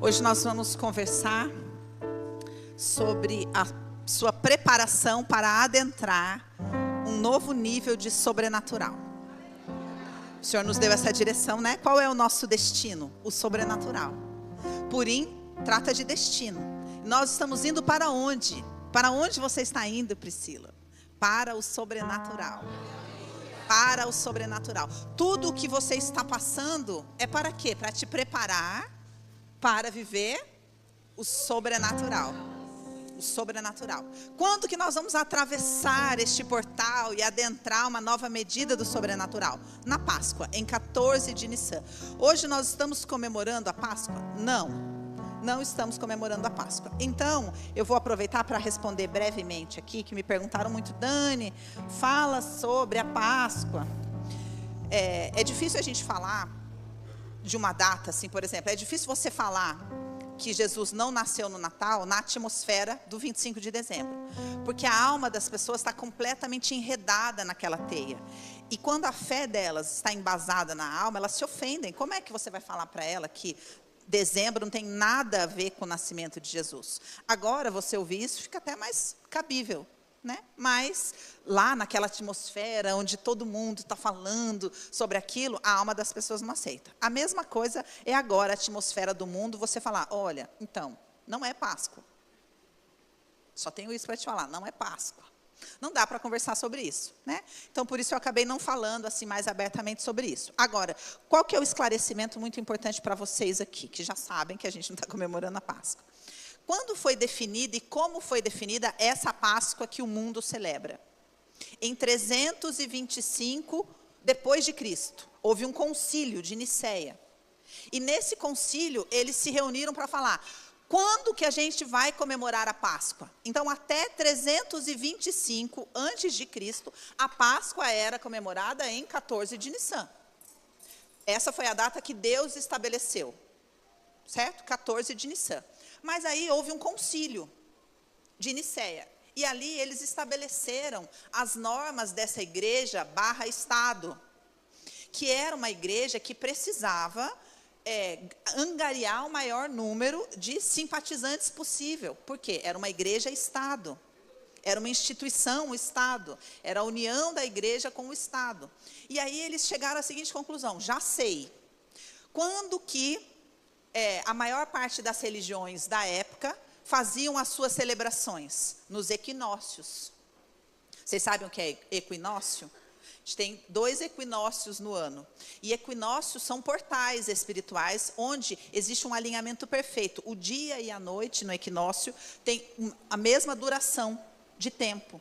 Hoje nós vamos conversar sobre a sua preparação para adentrar um novo nível de sobrenatural. O Senhor nos deu essa direção, né? Qual é o nosso destino? O sobrenatural. Purim trata de destino. Nós estamos indo para onde? Para onde você está indo, Priscila? Para o sobrenatural. Para o sobrenatural. Tudo o que você está passando é para quê? Para te preparar para viver o sobrenatural. O sobrenatural. Quando que nós vamos atravessar este portal e adentrar uma nova medida do sobrenatural? Na Páscoa, em 14 de Nissan. Hoje nós estamos comemorando a Páscoa? Não estamos comemorando a Páscoa. Então, eu vou aproveitar para responder brevemente aqui, que me perguntaram muito, Dani, fala sobre a Páscoa. É difícil a gente falar de uma data, assim, por exemplo, é difícil você falar que Jesus não nasceu no Natal, na atmosfera do 25 de dezembro. Porque a alma das pessoas está completamente enredada naquela teia. E quando a fé delas está embasada na alma, elas se ofendem. Como é que você vai falar para ela que dezembro não tem nada a ver com o nascimento de Jesus? Agora, você ouvir isso, fica até mais cabível, né? Mas lá naquela atmosfera onde todo mundo está falando sobre aquilo, a alma das pessoas não aceita. A mesma coisa é agora a atmosfera do mundo, você falar, olha, então, não é Páscoa. Só tenho isso para te falar, não é Páscoa. Não dá para conversar sobre isso, né? Então, por isso eu acabei não falando assim mais abertamente sobre isso. Agora, qual que é o esclarecimento muito importante para vocês aqui, que já sabem que a gente não está comemorando a Páscoa? Quando foi definida e como foi definida essa Páscoa que o mundo celebra? Em 325 depois de Cristo, houve um concílio de Nicéia. E nesse concílio, eles se reuniram para falar, quando que a gente vai comemorar a Páscoa? Então, até 325 antes de Cristo, a Páscoa era comemorada em 14 de Nissan. Essa foi a data que Deus estabeleceu, certo? 14 de Nissan. Mas aí houve um concílio de Nicéia. E ali eles estabeleceram as normas dessa igreja /Estado, que era uma igreja que precisava angariar o maior número de simpatizantes possível. Por quê? Era uma igreja-Estado. Era uma instituição, o Estado. Era a união da igreja com o Estado. E aí eles chegaram à seguinte conclusão, já sei. Quando que a maior parte das religiões da época faziam as suas celebrações? Nos equinócios. Vocês sabem o que é equinócio? A gente tem 2 equinócios no ano. E equinócios são portais espirituais, onde existe um alinhamento perfeito. O dia e a noite no equinócio tem a mesma duração de tempo.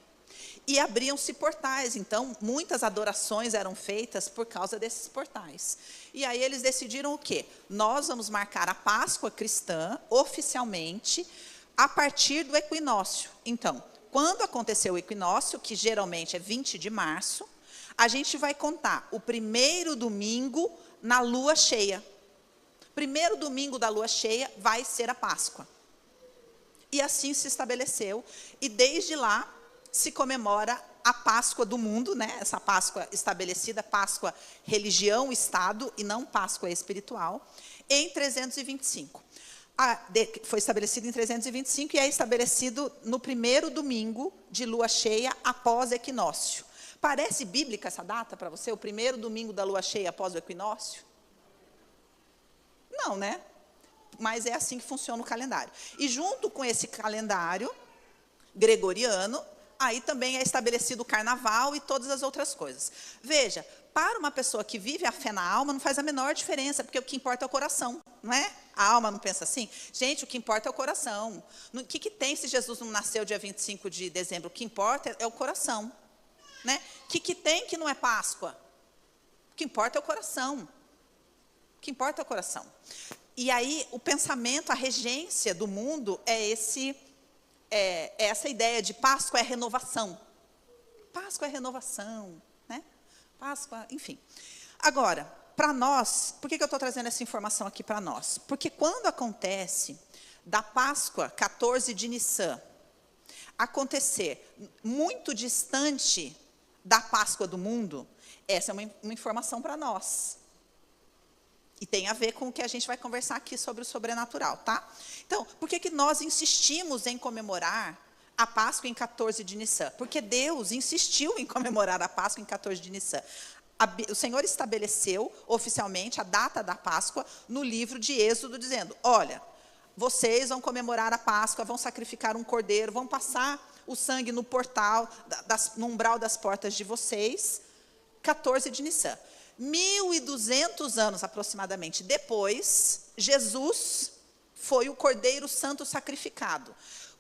E abriam-se portais, então muitas adorações eram feitas por causa desses portais. E aí eles decidiram o quê? Nós vamos marcar a Páscoa cristã, oficialmente, a partir do equinócio. Então, quando aconteceu o equinócio, que geralmente é 20 de março, a gente vai contar o primeiro domingo na lua cheia. Primeiro domingo da lua cheia vai ser a Páscoa. E assim se estabeleceu, e desde lá se comemora a Páscoa do mundo, né? Essa Páscoa estabelecida, Páscoa religião-Estado, e não Páscoa espiritual, em 325. Foi estabelecido em 325 e é estabelecido no primeiro domingo de lua cheia após equinócio. Parece bíblica essa data para você? O primeiro domingo da lua cheia após o equinócio? Não, né? Mas é assim que funciona o calendário. E junto com esse calendário gregoriano, aí também é estabelecido o carnaval e todas as outras coisas. Veja, para uma pessoa que vive a fé na alma, não faz a menor diferença, porque o que importa é o coração, não é? A alma não pensa assim? Gente, o que importa é o coração. O que tem se Jesus não nasceu dia 25 de dezembro? O que importa é o coração. Né? O que tem que não é Páscoa? O que importa é o coração. O que importa é o coração. E aí, o pensamento, a regência do mundo é essa ideia de Páscoa é renovação. Páscoa é renovação, né? Páscoa, enfim. Agora, para nós, por que eu estou trazendo essa informação aqui para nós? Porque quando acontece da Páscoa 14 de Nissan acontecer muito distante da Páscoa do mundo, essa é uma informação para nós. E tem a ver com o que a gente vai conversar aqui sobre o sobrenatural, tá? Então, por que nós insistimos em comemorar a Páscoa em 14 de Nissan? Porque Deus insistiu em comemorar a Páscoa em 14 de Nissan. O Senhor estabeleceu oficialmente a data da Páscoa no livro de Êxodo, dizendo, olha, vocês vão comemorar a Páscoa, vão sacrificar um cordeiro, vão passar o sangue no portal, no umbral das portas de vocês, 14 de Nissan. 1.200 anos aproximadamente depois, Jesus foi o Cordeiro Santo sacrificado.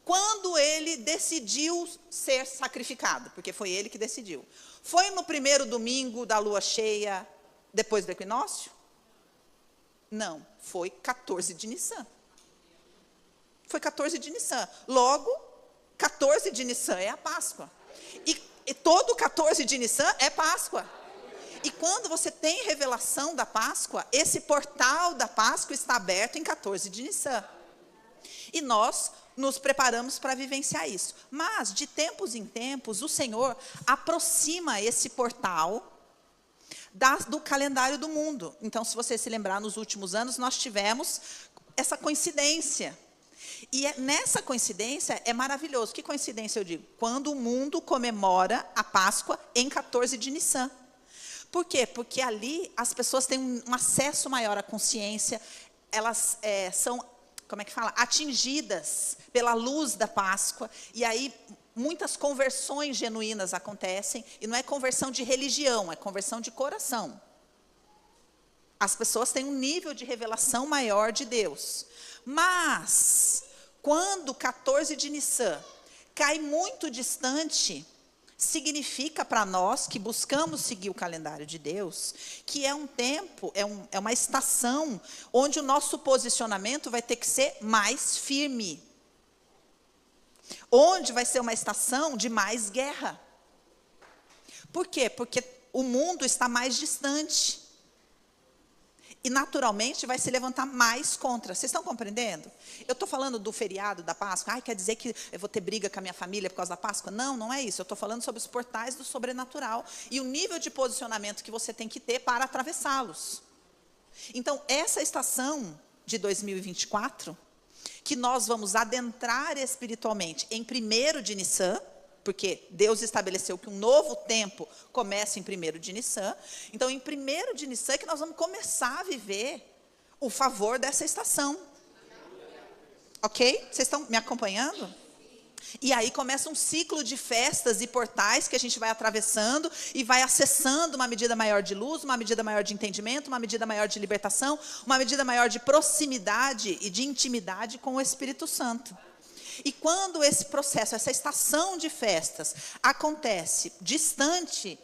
Quando ele decidiu ser sacrificado, porque foi ele que decidiu. Foi no primeiro domingo da lua cheia, depois do equinócio? Não, foi 14 de Nissan. Foi 14 de Nissan. Logo, 14 de Nissan é a Páscoa. E todo 14 de Nissan é Páscoa. E quando você tem revelação da Páscoa, esse portal da Páscoa está aberto em 14 de Nissan. E nós nos preparamos para vivenciar isso. Mas, de tempos em tempos, o Senhor aproxima esse portal do calendário do mundo. Então, se você se lembrar, nos últimos anos, nós tivemos essa coincidência. E nessa coincidência é maravilhoso. Que coincidência eu digo? Quando o mundo comemora a Páscoa em 14 de Nissan. Por quê? Porque ali as pessoas têm um acesso maior à consciência, elas são, como é que fala? Atingidas pela luz da Páscoa, e aí muitas conversões genuínas acontecem, e não é conversão de religião, é conversão de coração. As pessoas têm um nível de revelação maior de Deus. Mas, quando 14 de Nissan cai muito distante, significa para nós que buscamos seguir o calendário de Deus, que é um tempo, é uma estação onde o nosso posicionamento vai ter que ser mais firme. Onde vai ser uma estação de mais guerra. Por quê? Porque o mundo está mais distante. E naturalmente vai se levantar mais contra. Vocês estão compreendendo? Eu estou falando do feriado da Páscoa. Quer dizer que eu vou ter briga com a minha família por causa da Páscoa? Não, não é isso. Eu estou falando sobre os portais do sobrenatural. E o nível de posicionamento que você tem que ter para atravessá-los. Então, essa estação de 2024, que nós vamos adentrar espiritualmente em 1º de Nissan, porque Deus estabeleceu que um novo tempo começa em 1º de Nissan. Então, em 1º de Nissan é que nós vamos começar a viver o favor dessa estação. Ok? Vocês estão me acompanhando? E aí começa um ciclo de festas e portais que a gente vai atravessando e vai acessando uma medida maior de luz, uma medida maior de entendimento, uma medida maior de libertação, uma medida maior de proximidade e de intimidade com o Espírito Santo. E quando esse processo, essa estação de festas acontece distante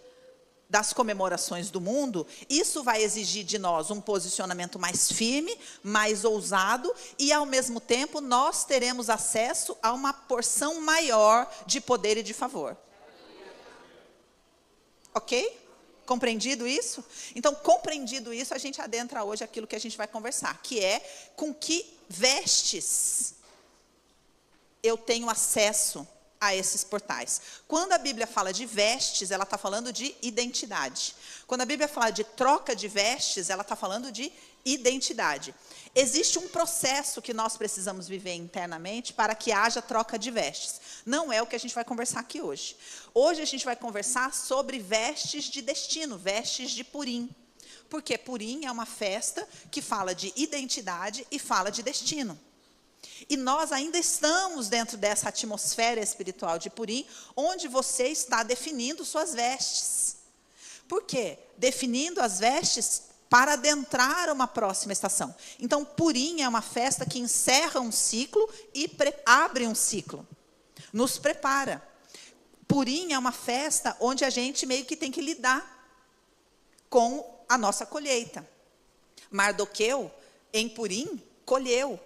das comemorações do mundo, isso vai exigir de nós um posicionamento mais firme, mais ousado, e ao mesmo tempo nós teremos acesso a uma porção maior de poder e de favor. Ok? Compreendido isso? Então, compreendido isso, a gente adentra hoje aquilo que a gente vai conversar, que é com que vestes eu tenho acesso a esses portais. Quando a Bíblia fala de vestes, ela está falando de identidade. Quando a Bíblia fala de troca de vestes, ela está falando de identidade. Existe um processo que nós precisamos viver internamente para que haja troca de vestes. Não é o que a gente vai conversar aqui hoje. Hoje a gente vai conversar sobre vestes de destino, vestes de Purim. Porque Purim é uma festa que fala de identidade e fala de destino. E nós ainda estamos dentro dessa atmosfera espiritual de Purim, onde você está definindo suas vestes. Por quê? Definindo as vestes para adentrar uma próxima estação. Então, Purim é uma festa que encerra um ciclo e abre um ciclo. Nos prepara. Purim é uma festa onde a gente meio que tem que lidar com a nossa colheita. Mardoqueu, em Purim, colheu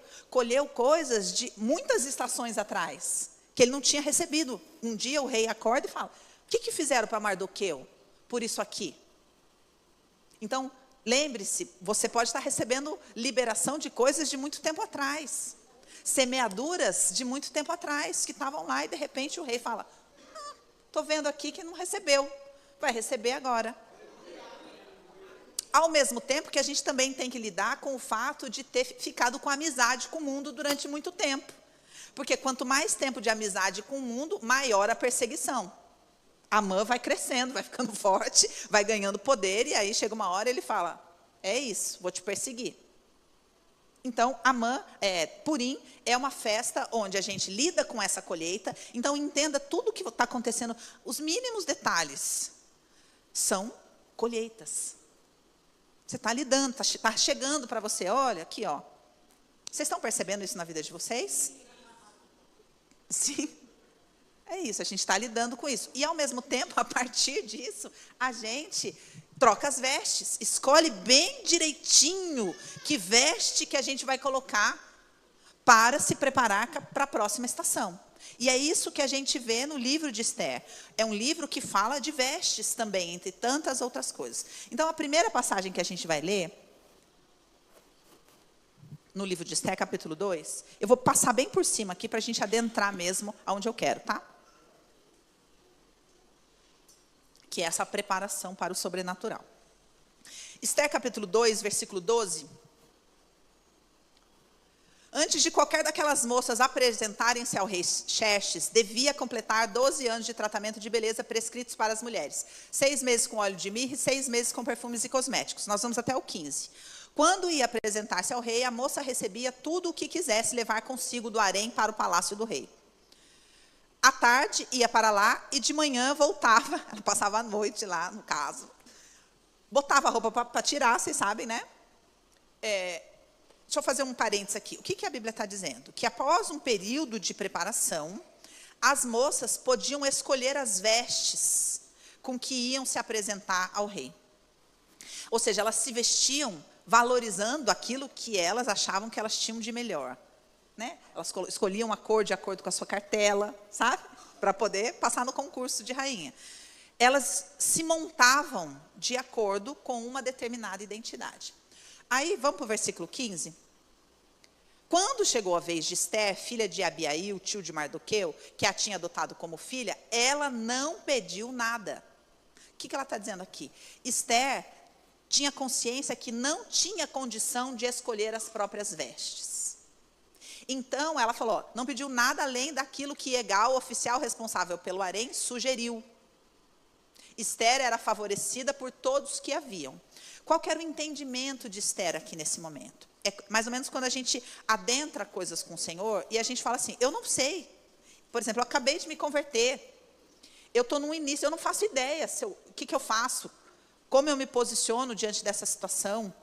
coisas de muitas estações atrás, que ele não tinha recebido. Um dia o rei acorda e fala, o que fizeram para Mardoqueu por isso aqui? Então, lembre-se, você pode estar recebendo liberação de coisas de muito tempo atrás, semeaduras de muito tempo atrás, que estavam lá, e de repente o rei fala, estou vendo aqui que não recebeu, vai receber agora. Ao mesmo tempo que a gente também tem que lidar com o fato de ter ficado com amizade com o mundo durante muito tempo. Porque quanto mais tempo de amizade com o mundo, maior a perseguição. Amã vai crescendo, vai ficando forte, vai ganhando poder, e aí chega uma hora e ele fala, é isso, vou te perseguir. Então, Purim é uma festa onde a gente lida com essa colheita. Então, entenda tudo o que está acontecendo. Os mínimos detalhes são colheitas. Você está lidando, está chegando para você. Olha, aqui, ó. Vocês estão percebendo isso na vida de vocês? Sim. É isso, a gente está lidando com isso. E, ao mesmo tempo, a partir disso, a gente troca as vestes. Escolhe bem direitinho que veste que a gente vai colocar para se preparar para a próxima estação. E é isso que a gente vê no livro de Esther. É um livro que fala de vestes também, entre tantas outras coisas. Então, a primeira passagem que a gente vai ler, no livro de Esther, capítulo 2, eu vou passar bem por cima aqui para a gente adentrar mesmo aonde eu quero, tá? Que é essa preparação para o sobrenatural. Esther, capítulo 2, versículo 12. Antes de qualquer daquelas moças apresentarem-se ao rei Xerxes, devia completar 12 anos de tratamento de beleza prescritos para as mulheres. 6 meses com óleo de mirra e 6 meses com perfumes e cosméticos. Nós vamos até o 15. Quando ia apresentar-se ao rei, a moça recebia tudo o que quisesse levar consigo do harém para o palácio do rei. À tarde, ia para lá e de manhã voltava. Ela passava a noite lá, no caso. Botava a roupa para tirar, vocês sabem, né? Deixa eu fazer um parênteses aqui. O que a Bíblia está dizendo? Que após um período de preparação, as moças podiam escolher as vestes com que iam se apresentar ao rei. Ou seja, elas se vestiam valorizando aquilo que elas achavam que elas tinham de melhor. Né? Elas escolhiam a cor de acordo com a sua cartela, sabe? Para poder passar no concurso de rainha. Elas se montavam de acordo com uma determinada identidade. Aí, vamos para o versículo 15. Quando chegou a vez de Esther, filha de Abiail, tio de Mardoqueu, que a tinha adotado como filha, ela não pediu nada. O que ela está dizendo aqui? Esther tinha consciência que não tinha condição de escolher as próprias vestes. Então, ela falou, não pediu nada além daquilo que Egal, oficial responsável pelo harém, sugeriu. Esther era favorecida por todos que haviam. Qual que era o entendimento de Esther aqui nesse momento? É mais ou menos quando a gente adentra coisas com o Senhor e a gente fala assim, eu não sei. Por exemplo, eu acabei de me converter. Eu estou no início, eu não faço ideia o que eu faço. Como eu me posiciono diante dessa situação.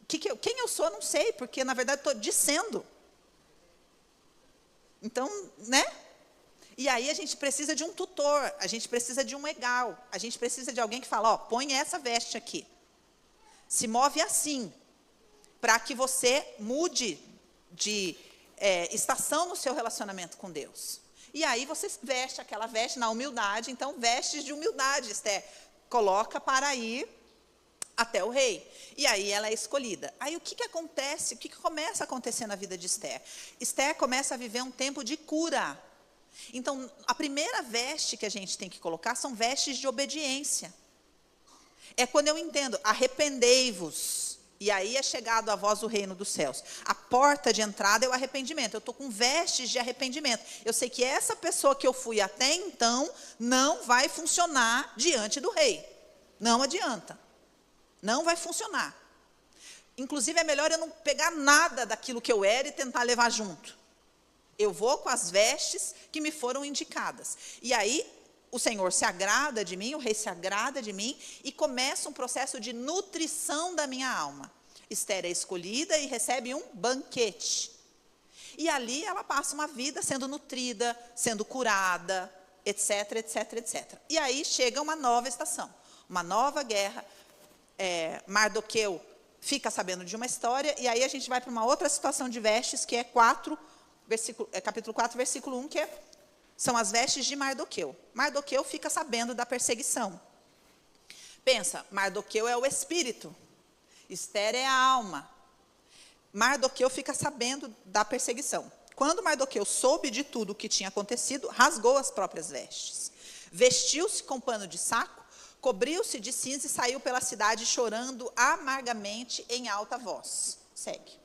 Quem eu sou, eu não sei, porque, na verdade, estou dizendo. Então, né? E aí a gente precisa de um tutor, a gente precisa de um Egal, a gente precisa de alguém que fala, ó, põe essa veste aqui. Se move assim, para que você mude de estação no seu relacionamento com Deus. E aí você veste aquela veste na humildade, então vestes de humildade, Esther. Coloca para ir até o rei. E aí ela é escolhida. Aí o que acontece? O que começa a acontecer na vida de Esther? Esther começa a viver um tempo de cura. Então, a primeira veste que a gente tem que colocar são vestes de obediência. É quando eu entendo, arrependei-vos. E aí é chegado a vós o reino dos céus. A porta de entrada é o arrependimento. Eu estou com vestes de arrependimento. Eu sei que essa pessoa que eu fui até então não vai funcionar diante do rei. Não adianta. Não vai funcionar. Inclusive, é melhor eu não pegar nada daquilo que eu era e tentar levar junto. Eu vou com as vestes que me foram indicadas. E aí, o Senhor se agrada de mim, o rei se agrada de mim, e começa um processo de nutrição da minha alma. Esther é escolhida e recebe um banquete. E ali ela passa uma vida sendo nutrida, sendo curada, etc, etc, etc. E aí chega uma nova estação, uma nova guerra. Mardoqueu fica sabendo de uma história, e aí a gente vai para uma outra situação de vestes, que é capítulo 4, versículo 1, que são as vestes de Mardoqueu. Mardoqueu fica sabendo da perseguição. Pensa, Mardoqueu é o espírito, Esther é a alma. Mardoqueu fica sabendo da perseguição. Quando Mardoqueu soube de tudo o que tinha acontecido, rasgou as próprias vestes. Vestiu-se com pano de saco, cobriu-se de cinza e saiu pela cidade chorando amargamente em alta voz. Segue.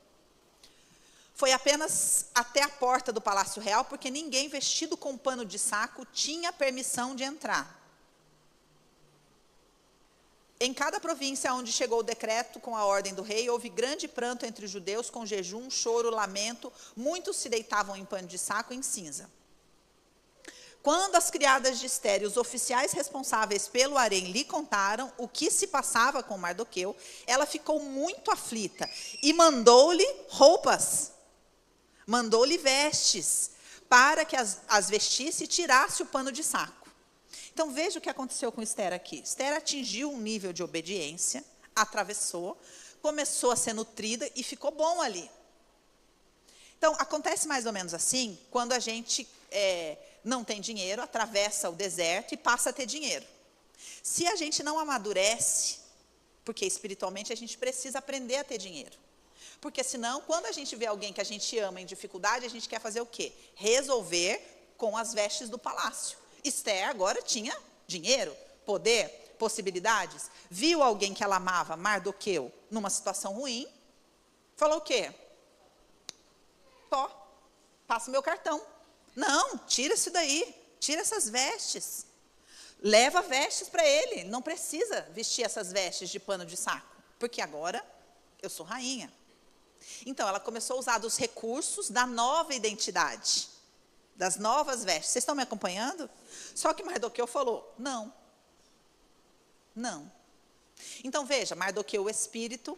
Foi apenas até a porta do Palácio Real, porque ninguém vestido com pano de saco tinha permissão de entrar. Em cada província onde chegou o decreto com a ordem do rei, houve grande pranto entre os judeus, com jejum, choro, lamento. Muitos se deitavam em pano de saco e em cinza. Quando as criadas de Ester e os oficiais responsáveis pelo harém lhe contaram o que se passava com Mardoqueu, ela ficou muito aflita e mandou-lhe roupas, mandou-lhe vestes, para que as vestisse e tirasse o pano de saco. Então veja o que aconteceu com Ester aqui. Ester atingiu um nível de obediência, atravessou, começou a ser nutrida e ficou bom ali. Então acontece mais ou menos assim, quando a gente não tem dinheiro, atravessa o deserto e passa a ter dinheiro. Se a gente não amadurece, porque espiritualmente a gente precisa aprender a ter dinheiro. Porque senão, quando a gente vê alguém que a gente ama em dificuldade, a gente quer fazer o quê? Resolver com as vestes do palácio. Ester agora tinha dinheiro, poder, possibilidades. Viu alguém que ela amava, Mardoqueu, numa situação ruim, falou o quê? Passa o meu cartão. Não, tira isso daí, tira essas vestes. Leva vestes para ele, não precisa vestir essas vestes de pano de saco, porque agora eu sou rainha. Então, ela começou a usar dos recursos da nova identidade, das novas vestes. Vocês estão me acompanhando? Só que Mardoqueu falou, não. Então, veja, Mardoqueu o espírito,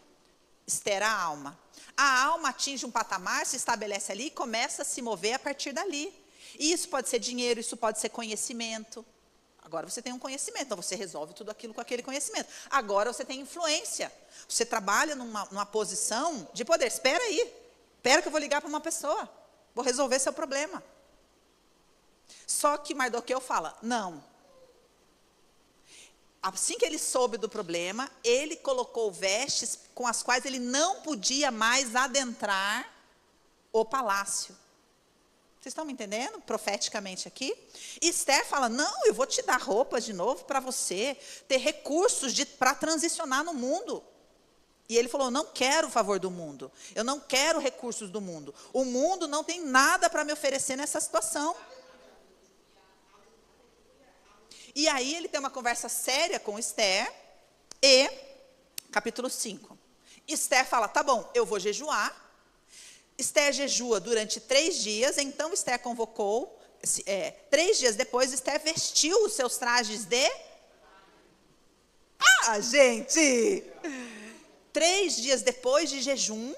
Ester a alma. A alma atinge um patamar, se estabelece ali e começa a se mover a partir dali. E isso pode ser dinheiro, isso pode ser conhecimento. Agora você tem um conhecimento, então você resolve tudo aquilo com aquele conhecimento. Agora você tem influência. Você trabalha numa posição de poder. Espera aí, espera que eu vou ligar para uma pessoa. Vou resolver seu problema. Só que Mardoqueu fala, não. Assim que ele soube do problema, ele colocou vestes com as quais ele não podia mais adentrar o palácio. Vocês estão me entendendo? Profeticamente aqui. Esther fala, não, eu vou te dar roupas de novo para você ter recursos para transicionar no mundo. E ele falou, não quero o favor do mundo. Eu não quero recursos do mundo. O mundo não tem nada para me oferecer nessa situação. E aí ele tem uma conversa séria com Esther e, capítulo 5. Esther fala, tá bom, eu vou jejuar. Esther jejua durante 3 dias, então Esther convocou, 3 dias depois, Esther vestiu os seus trajes de... gente! 3 dias depois de jejum,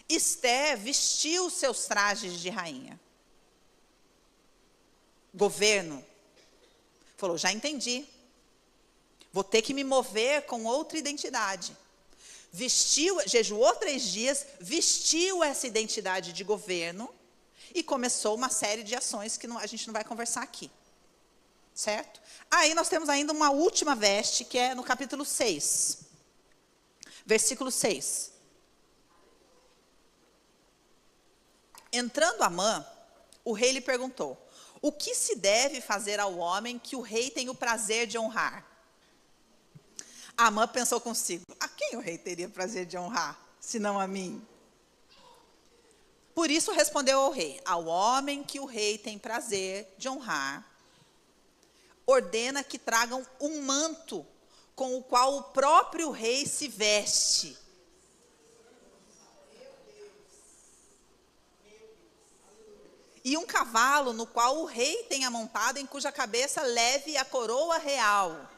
Esther vestiu os seus trajes de rainha. Governo. Falou, já entendi. Vou ter que me mover com outra identidade. Jejuou 3 dias, vestiu essa identidade de governo e começou uma série de ações que a gente não vai conversar aqui. Certo? Aí nós temos ainda uma última veste, que é no capítulo 6. Versículo 6. Entrando Amã, o rei lhe perguntou, o que se deve fazer ao homem que o rei tem o prazer de honrar? Amã pensou consigo, a quem o rei teria prazer de honrar, senão a mim? Por isso respondeu ao rei, ao homem que o rei tem prazer de honrar, ordena que tragam um manto com o qual o próprio rei se veste. E um cavalo no qual o rei tenha montado, em cuja cabeça leve a coroa real.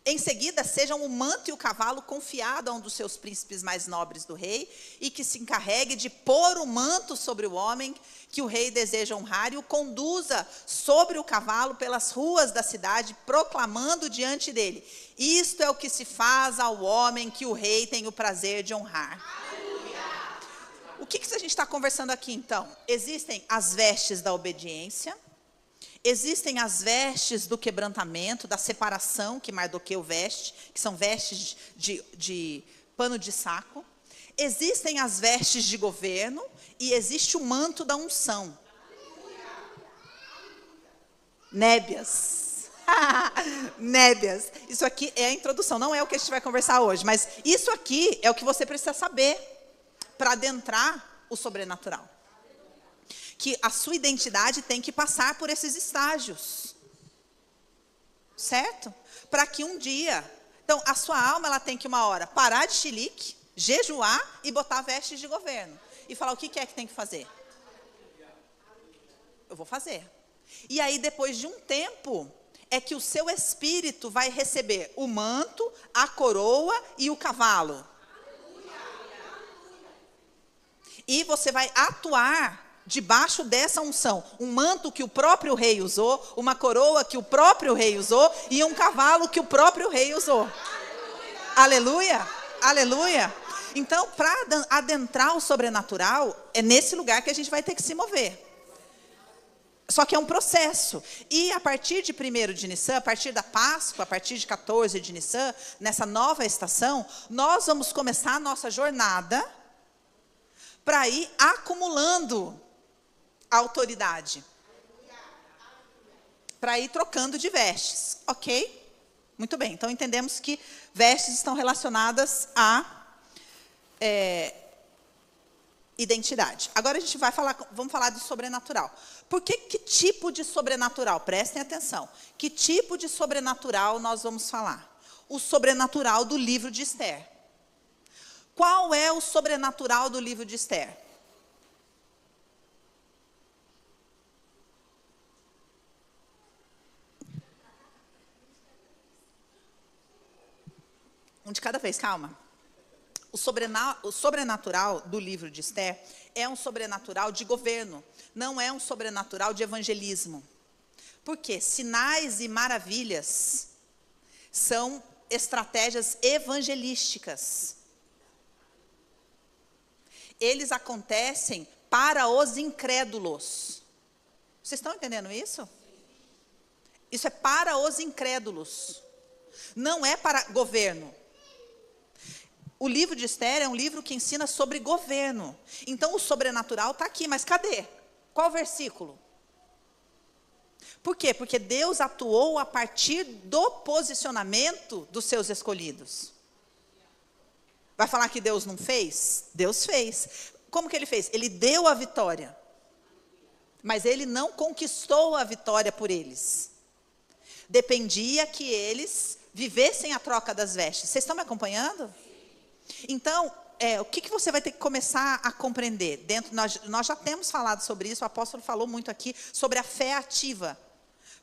Em seguida, sejam o manto e o cavalo confiado a um dos seus príncipes mais nobres do rei, e que se encarregue de pôr o manto sobre o homem que o rei deseja honrar, e o conduza sobre o cavalo pelas ruas da cidade, proclamando diante dele, isto é o que se faz ao homem que o rei tem o prazer de honrar. O que a gente está conversando aqui, então? Existem as vestes da obediência, existem as vestes do quebrantamento, da separação que Mardoqueu veste, que são vestes de pano de saco. Existem as vestes de governo e existe o manto da unção. Nébias. Nébias. Isso aqui é a introdução, não é o que a gente vai conversar hoje, mas isso aqui é o que você precisa saber para adentrar o sobrenatural. Que a sua identidade tem que passar por esses estágios. Certo? Para que um dia... Então, a sua alma, ela tem que uma hora parar de chilique, jejuar e botar vestes de governo. E falar, o que é que tem que fazer? Eu vou fazer. E aí, depois de um tempo, é que o seu espírito vai receber o manto, a coroa e o cavalo. E você vai atuar debaixo dessa unção. Um manto que o próprio rei usou, uma coroa que o próprio rei usou e um cavalo que o próprio rei usou. Aleluia! Aleluia! Então, para adentrar o sobrenatural, é nesse lugar que a gente vai ter que se mover. Só que é um processo. E a partir de 1º de Nissan, a partir da Páscoa, a partir de 14 de Nissan, nessa nova estação, nós vamos começar a nossa jornada para ir acumulando autoridade. Para ir trocando de vestes. Ok? Muito bem. Então, entendemos que vestes estão relacionadas a identidade. Agora a gente vamos falar do sobrenatural. Que tipo de sobrenatural? Prestem atenção. Que tipo de sobrenatural nós vamos falar? O sobrenatural do livro de Esther. Qual é o sobrenatural do livro de Esther? Um de cada vez, calma. O sobrenatural do livro de Esther é um sobrenatural de governo, não é um sobrenatural de evangelismo. Por quê? Sinais e maravilhas são estratégias evangelísticas. Eles acontecem para os incrédulos. Vocês estão entendendo isso? Isso é para os incrédulos. Não é para governo. O livro de Esther é um livro que ensina sobre governo. Então, o sobrenatural está aqui, mas cadê? Qual versículo? Por quê? Porque Deus atuou a partir do posicionamento dos seus escolhidos. Vai falar que Deus não fez? Deus fez. Como que ele fez? Ele deu a vitória. Mas ele não conquistou a vitória por eles. Dependia que eles vivessem a troca das vestes. Vocês estão me acompanhando? Então, o que você vai ter que começar a compreender? Nós já temos falado sobre isso, o apóstolo falou muito aqui sobre a fé ativa.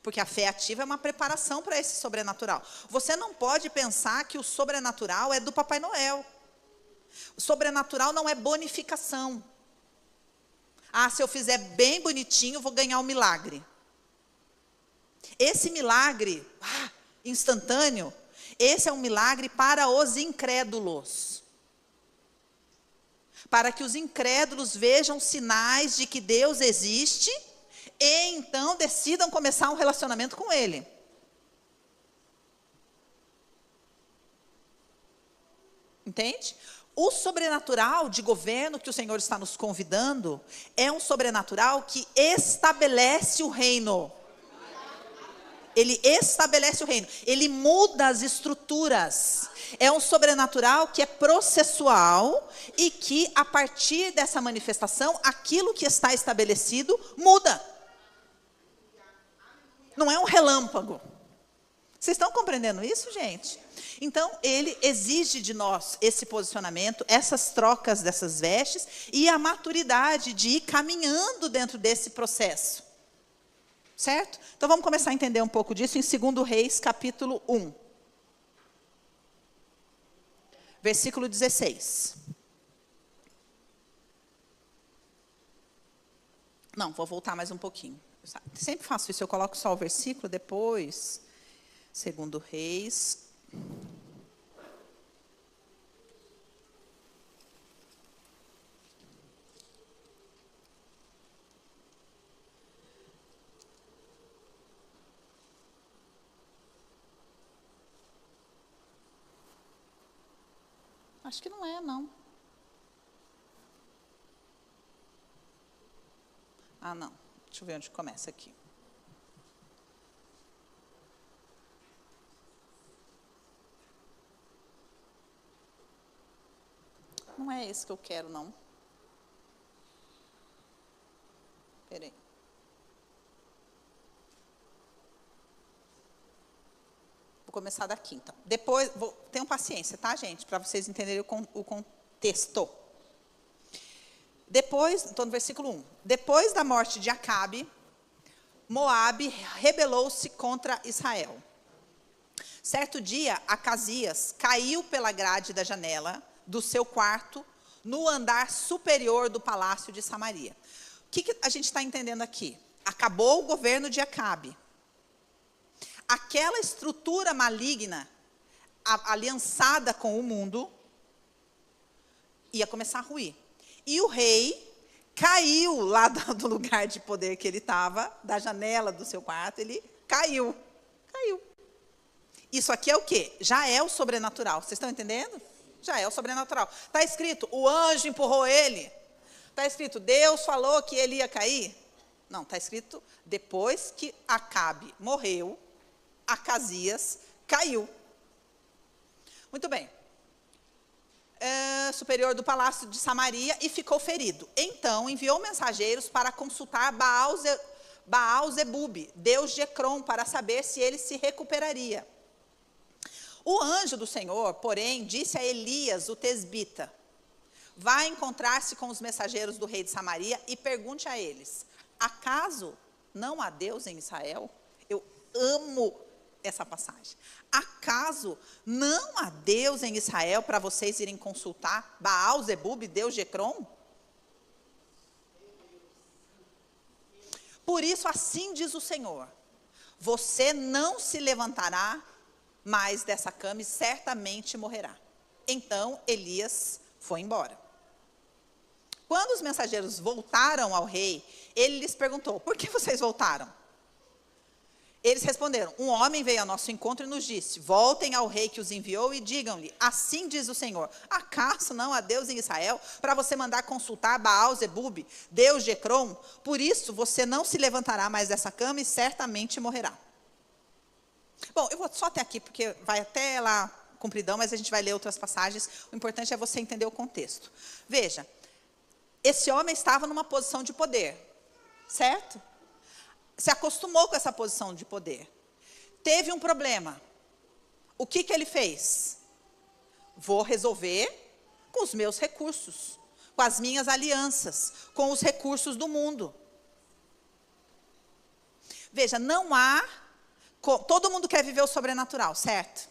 Porque a fé ativa é uma preparação para esse sobrenatural. Você não pode pensar que o sobrenatural é do Papai Noel. O sobrenatural não é bonificação. Se eu fizer bem bonitinho, eu vou ganhar um milagre. Esse milagre instantâneo, esse é um milagre para os incrédulos. Para que os incrédulos vejam sinais de que Deus existe e então decidam começar um relacionamento com Ele. Entende? O sobrenatural de governo que o Senhor está nos convidando é um sobrenatural que estabelece o reino. Ele estabelece o reino. Ele muda as estruturas. É um sobrenatural que é processual e que, a partir dessa manifestação, aquilo que está estabelecido muda. Não é um relâmpago. Vocês estão compreendendo isso, gente? Então, ele exige de nós esse posicionamento, essas trocas dessas vestes e a maturidade de ir caminhando dentro desse processo. Certo? Então, vamos começar a entender um pouco disso em 2 Reis, capítulo 1. Versículo 16. Não, vou voltar mais um pouquinho. Eu sempre faço isso, eu coloco só o versículo, depois, 2 Reis. Acho que não é, não. Não. Deixa eu ver onde começa aqui. Não é esse que eu quero, não. Peraí. Vou começar daqui, então. Depois, tenham paciência, tá, gente? Para vocês entenderem o contexto. Depois, estou no versículo 1. Depois da morte de Acabe, Moabe rebelou-se contra Israel. Certo dia, Acasias caiu pela grade da janela do seu quarto, no andar superior do palácio de Samaria. O que a gente está entendendo aqui? Acabou o governo de Acabe. Aquela estrutura maligna, aliançada com o mundo, ia começar a ruir. E o rei caiu lá do lugar de poder que ele estava, da janela do seu quarto, ele caiu. Caiu. Isso aqui é o quê? Já é o sobrenatural. Vocês estão entendendo? Já é o sobrenatural. Está escrito, o anjo empurrou ele. Está escrito, Deus falou que ele ia cair. Não, está escrito, depois que Acabe morreu, Acasias caiu. Muito bem. Superior do palácio de Samaria e ficou ferido. Então, enviou mensageiros para consultar Baal-Zebub, deus de Ecrom, para saber se ele se recuperaria. O anjo do Senhor, porém, disse a Elias, o tesbita, vá encontrar-se com os mensageiros do rei de Samaria e pergunte a eles, acaso não há Deus em Israel? Eu amo essa passagem. Acaso não há Deus em Israel para vocês irem consultar Baal-Zebub, deus de Ecrom? Por isso, assim diz o Senhor, você não se levantará mais dessa cama e certamente morrerá. Então, Elias foi embora. Quando os mensageiros voltaram ao rei, ele lhes perguntou, por que vocês voltaram? Eles responderam, um homem veio ao nosso encontro e nos disse, voltem ao rei que os enviou e digam-lhe, assim diz o Senhor, acaso não há Deus em Israel para você mandar consultar Baal-Zebub, deus de Ecrom? Por isso você não se levantará mais dessa cama e certamente morrerá. Bom, eu vou só até aqui, porque vai até lá compridão, mas a gente vai ler outras passagens. O importante é você entender o contexto. Veja, esse homem estava numa posição de poder, certo? Se acostumou com essa posição de poder. Teve um problema. O que ele fez? Vou resolver com os meus recursos, com as minhas alianças, com os recursos do mundo. Veja, não há... Todo mundo quer viver o sobrenatural, certo?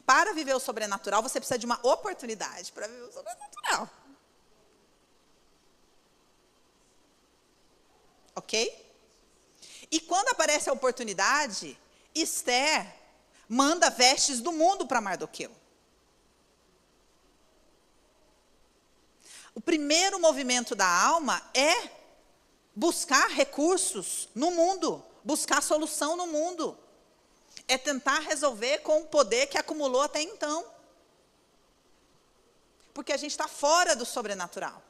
Para viver o sobrenatural, você precisa de uma oportunidade para viver o sobrenatural. Ok? E quando aparece a oportunidade, Esther manda vestes do mundo para Mardoqueu. O primeiro movimento da alma é buscar recursos no mundo, buscar solução no mundo. É tentar resolver com o poder que acumulou até então. Porque a gente está fora do sobrenatural.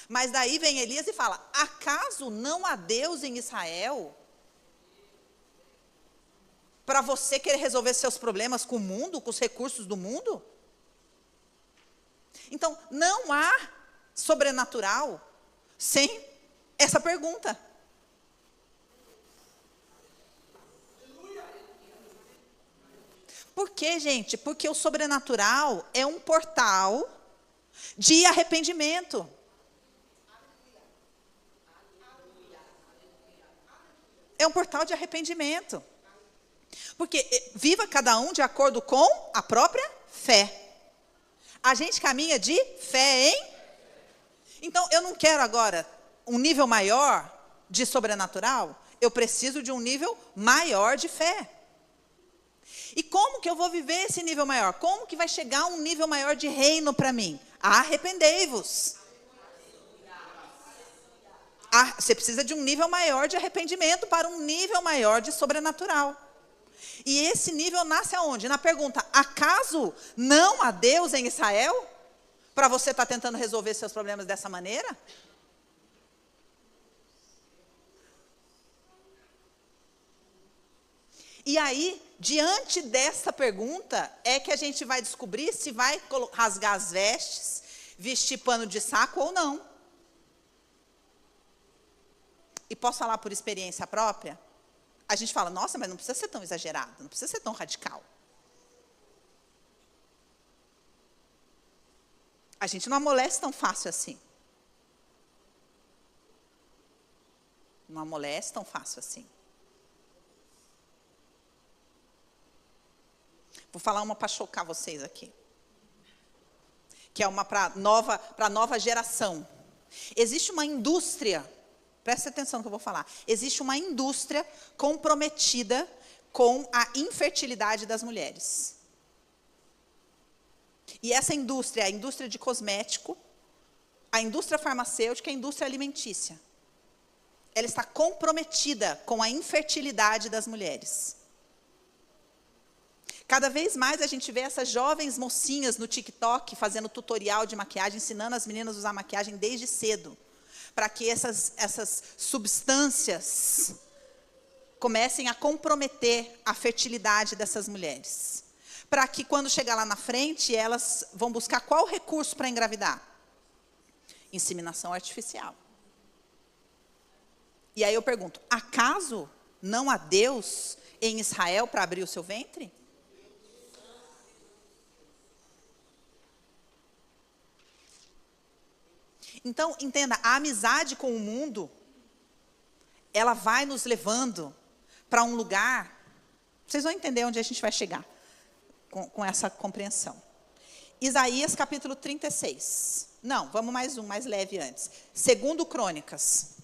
Mas daí vem Elias e fala, acaso não há Deus em Israel para você querer resolver seus problemas com o mundo, com os recursos do mundo? Então, não há sobrenatural sem essa pergunta. Por quê, gente? Porque o sobrenatural é um portal de arrependimento. É um portal de arrependimento. Porque viva cada um de acordo com a própria fé. A gente caminha de fé em... Então, eu não quero agora um nível maior de sobrenatural. Eu preciso de um nível maior de fé. E como que eu vou viver esse nível maior? Como que vai chegar um nível maior de reino para mim? Arrependei-vos. Você precisa de um nível maior de arrependimento para um nível maior de sobrenatural. E esse nível nasce aonde? Na pergunta, acaso não há Deus em Israel? Para você estar tentando resolver seus problemas dessa maneira? E aí, diante dessa pergunta, é que a gente vai descobrir se vai rasgar as vestes, vestir pano de saco ou não. E posso falar por experiência própria? A gente fala, nossa, mas não precisa ser tão exagerado, não precisa ser tão radical. A gente não amolece tão fácil assim. Não amolece tão fácil assim. Vou falar uma para chocar vocês aqui. Que é uma para a nova geração. Existe uma indústria, presta atenção no que eu vou falar. Existe uma indústria comprometida com a infertilidade das mulheres. E essa indústria é a indústria de cosmético, a indústria farmacêutica e a indústria alimentícia. Ela está comprometida com a infertilidade das mulheres. Cada vez mais a gente vê essas jovens mocinhas no TikTok fazendo tutorial de maquiagem, ensinando as meninas a usar maquiagem desde cedo, para que essas substâncias comecem a comprometer a fertilidade dessas mulheres. Para que quando chegar lá na frente, elas vão buscar qual recurso para engravidar? Inseminação artificial. E aí eu pergunto, acaso não há Deus em Israel para abrir o seu ventre? Então, entenda, a amizade com o mundo, ela vai nos levando para um lugar, vocês vão entender onde a gente vai chegar com essa compreensão. Isaías capítulo 36. Não, vamos mais leve antes. 2 Crônicas.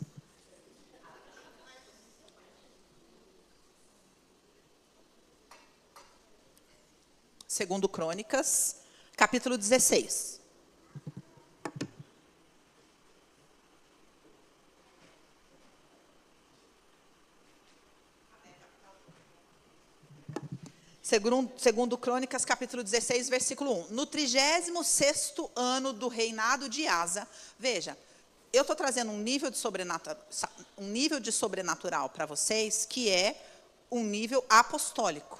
Segundo Crônicas, capítulo 16. Segundo Crônicas, capítulo 16, versículo 1. No 36º ano do reinado de Asa, veja, eu estou trazendo um nível de sobrenatural para vocês, que é um nível apostólico.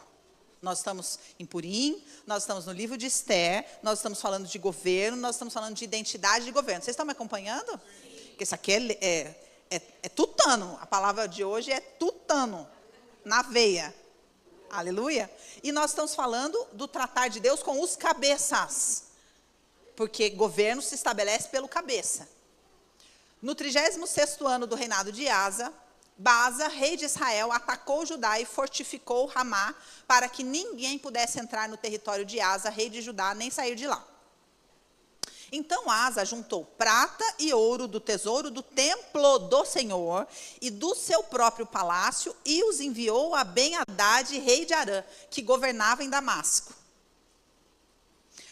Nós estamos em Purim, nós estamos no livro de Esther, nós estamos falando de governo, nós estamos falando de identidade de governo. Vocês estão me acompanhando? Sim. Porque isso aqui é tutano. A palavra de hoje é tutano, na veia. Aleluia. E nós estamos falando do tratar de Deus com os cabeças. Porque governo se estabelece pelo cabeça. No 36º ano do reinado de Asa, Baasa, rei de Israel, atacou Judá e fortificou Ramá para que ninguém pudesse entrar no território de Asa, rei de Judá, nem sair de lá. Então Asa juntou prata e ouro do tesouro do templo do Senhor e do seu próprio palácio e os enviou a Ben-Hadad, rei de Arã, que governava em Damasco.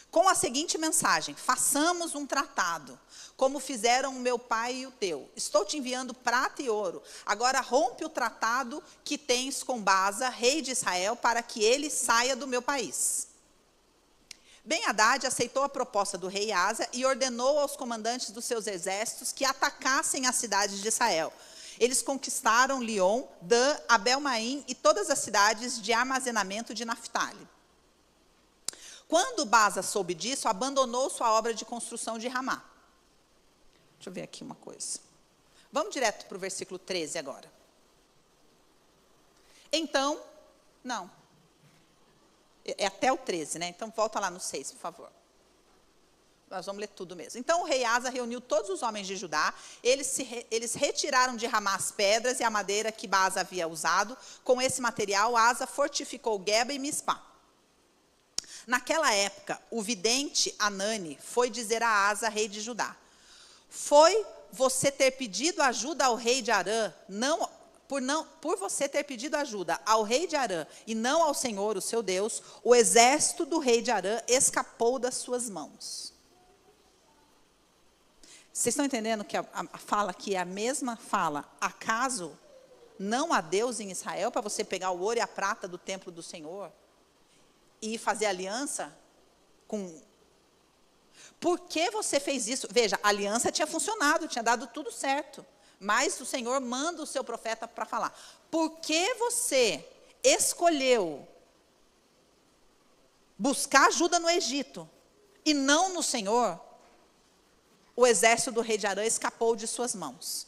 Com a seguinte mensagem: façamos um tratado, como fizeram o meu pai e o teu. Estou te enviando prata e ouro. Agora rompe o tratado que tens com Baasa, rei de Israel, para que ele saia do meu país. Ben-Hadad aceitou a proposta do rei Asa e ordenou aos comandantes dos seus exércitos que atacassem as cidades de Israel. Eles conquistaram Lion, Dan, Abel-Maim e todas as cidades de armazenamento de Naftali. Quando Baasa soube disso, abandonou sua obra de construção de Ramá. Deixa eu ver aqui uma coisa. Vamos direto para o versículo 13 agora. Então, não. É até o 13, né? Então, volta lá no 6, por favor. Nós vamos ler tudo mesmo. Então, o rei Asa reuniu todos os homens de Judá. Eles retiraram de Ramá as pedras e a madeira que Baasa havia usado. Com esse material, Asa fortificou Geba e Mispá. Naquela época, o vidente Anani foi dizer a Asa, rei de Judá: foi você ter pedido ajuda ao rei de Arã, por você ter pedido ajuda ao rei de Arã e não ao Senhor, o seu Deus, o exército do rei de Arã escapou das suas mãos. Vocês estão entendendo que a fala aqui é a mesma fala? Acaso não há Deus em Israel para você pegar o ouro e a prata do templo do Senhor e fazer aliança com... Por que você fez isso? Veja, a aliança tinha funcionado, tinha dado tudo certo. Mas o Senhor manda o seu profeta para falar: por que você escolheu buscar ajuda no Egito e não no Senhor? o exército do rei de Arã escapou de suas mãos.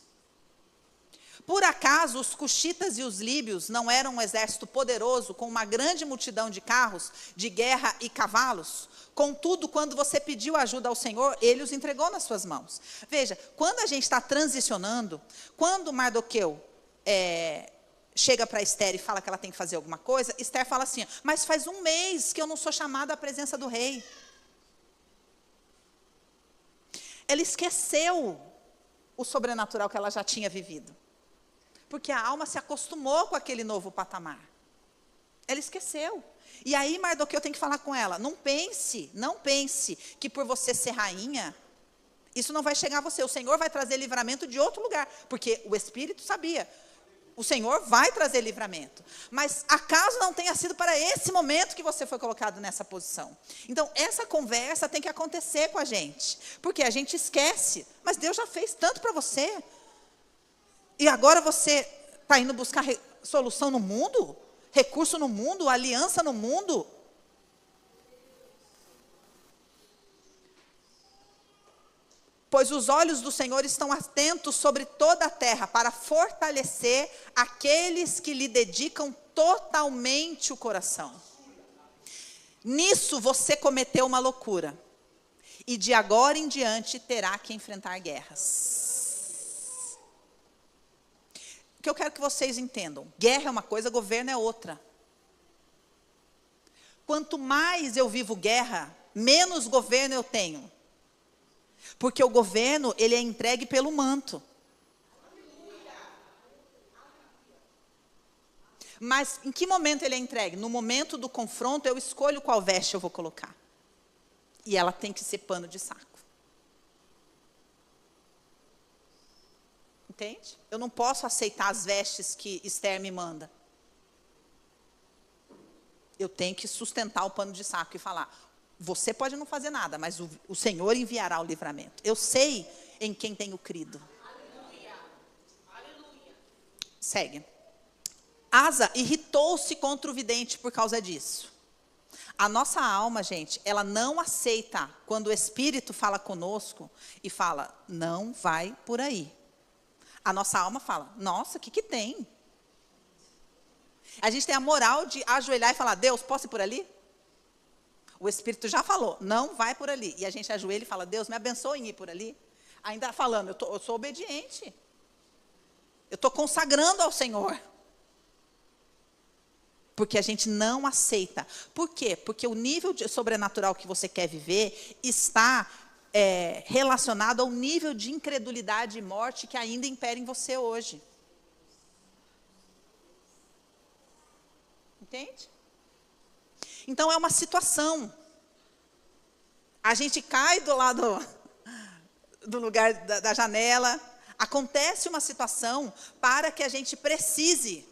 Por acaso, os cuxitas e os líbios não eram um exército poderoso, com uma grande multidão de carros, de guerra e cavalos? Contudo, quando você pediu ajuda ao Senhor, Ele os entregou nas suas mãos. Veja, quando a gente está transicionando, quando Mardoqueu chega para Esther e fala que ela tem que fazer alguma coisa, Esther fala assim, mas faz um mês que eu não sou chamada à presença do rei. Ela esqueceu o sobrenatural que ela já tinha vivido. Porque a alma se acostumou com aquele novo patamar. Ela esqueceu. E aí Mardoqueu tem que falar com ela, não pense que por você ser rainha, isso não vai chegar a você. O Senhor vai trazer livramento de outro lugar. Porque o Espírito sabia, o Senhor vai trazer livramento. Mas acaso não tenha sido para esse momento que você foi colocado nessa posição? Então, essa conversa tem que acontecer com a gente. Porque a gente esquece, mas Deus já fez tanto para você. E agora você está indo buscar solução no mundo? Recurso no mundo? Aliança no mundo? Pois os olhos do Senhor estão atentos sobre toda a terra, para fortalecer aqueles que lhe dedicam totalmente o coração. Nisso você cometeu uma loucura, e de agora em diante terá que enfrentar guerras. O que eu quero que vocês entendam, guerra é uma coisa, governo é outra. Quanto mais eu vivo guerra, menos governo eu tenho. Porque o governo, ele é entregue pelo manto. Mas em que momento ele é entregue? No momento do confronto, eu escolho qual veste eu vou colocar. E ela tem que ser pano de saco. Entende? Eu não posso aceitar as vestes que Esther me manda. Eu tenho que sustentar o pano de saco e falar, você pode não fazer nada, mas o Senhor enviará o livramento. Eu sei em quem tenho crido. Aleluia. Aleluia. Segue. Asa irritou-se contra o vidente por causa disso. A nossa alma, gente, ela não aceita quando o Espírito fala conosco e fala, não vai por aí. A nossa alma fala, nossa, o que tem? A gente tem a moral de ajoelhar e falar, Deus, posso ir por ali? O Espírito já falou, não vai por ali. E a gente ajoelha e fala, Deus, me abençoe em ir por ali. Ainda falando, eu sou obediente. Eu estou consagrando ao Senhor. Porque a gente não aceita. Por quê? Porque o nível de sobrenatural que você quer viver está relacionado ao nível de incredulidade e morte que ainda impera em você hoje. Entende? Então, é uma situação. A gente cai do lado do lugar da janela, acontece uma situação para que a gente precise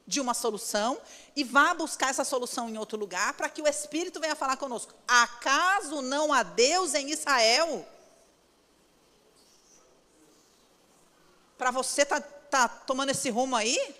de uma solução e vá buscar essa solução em outro lugar para que o Espírito venha falar conosco. Acaso não há Deus em Israel? Para você tá tomando esse rumo aí?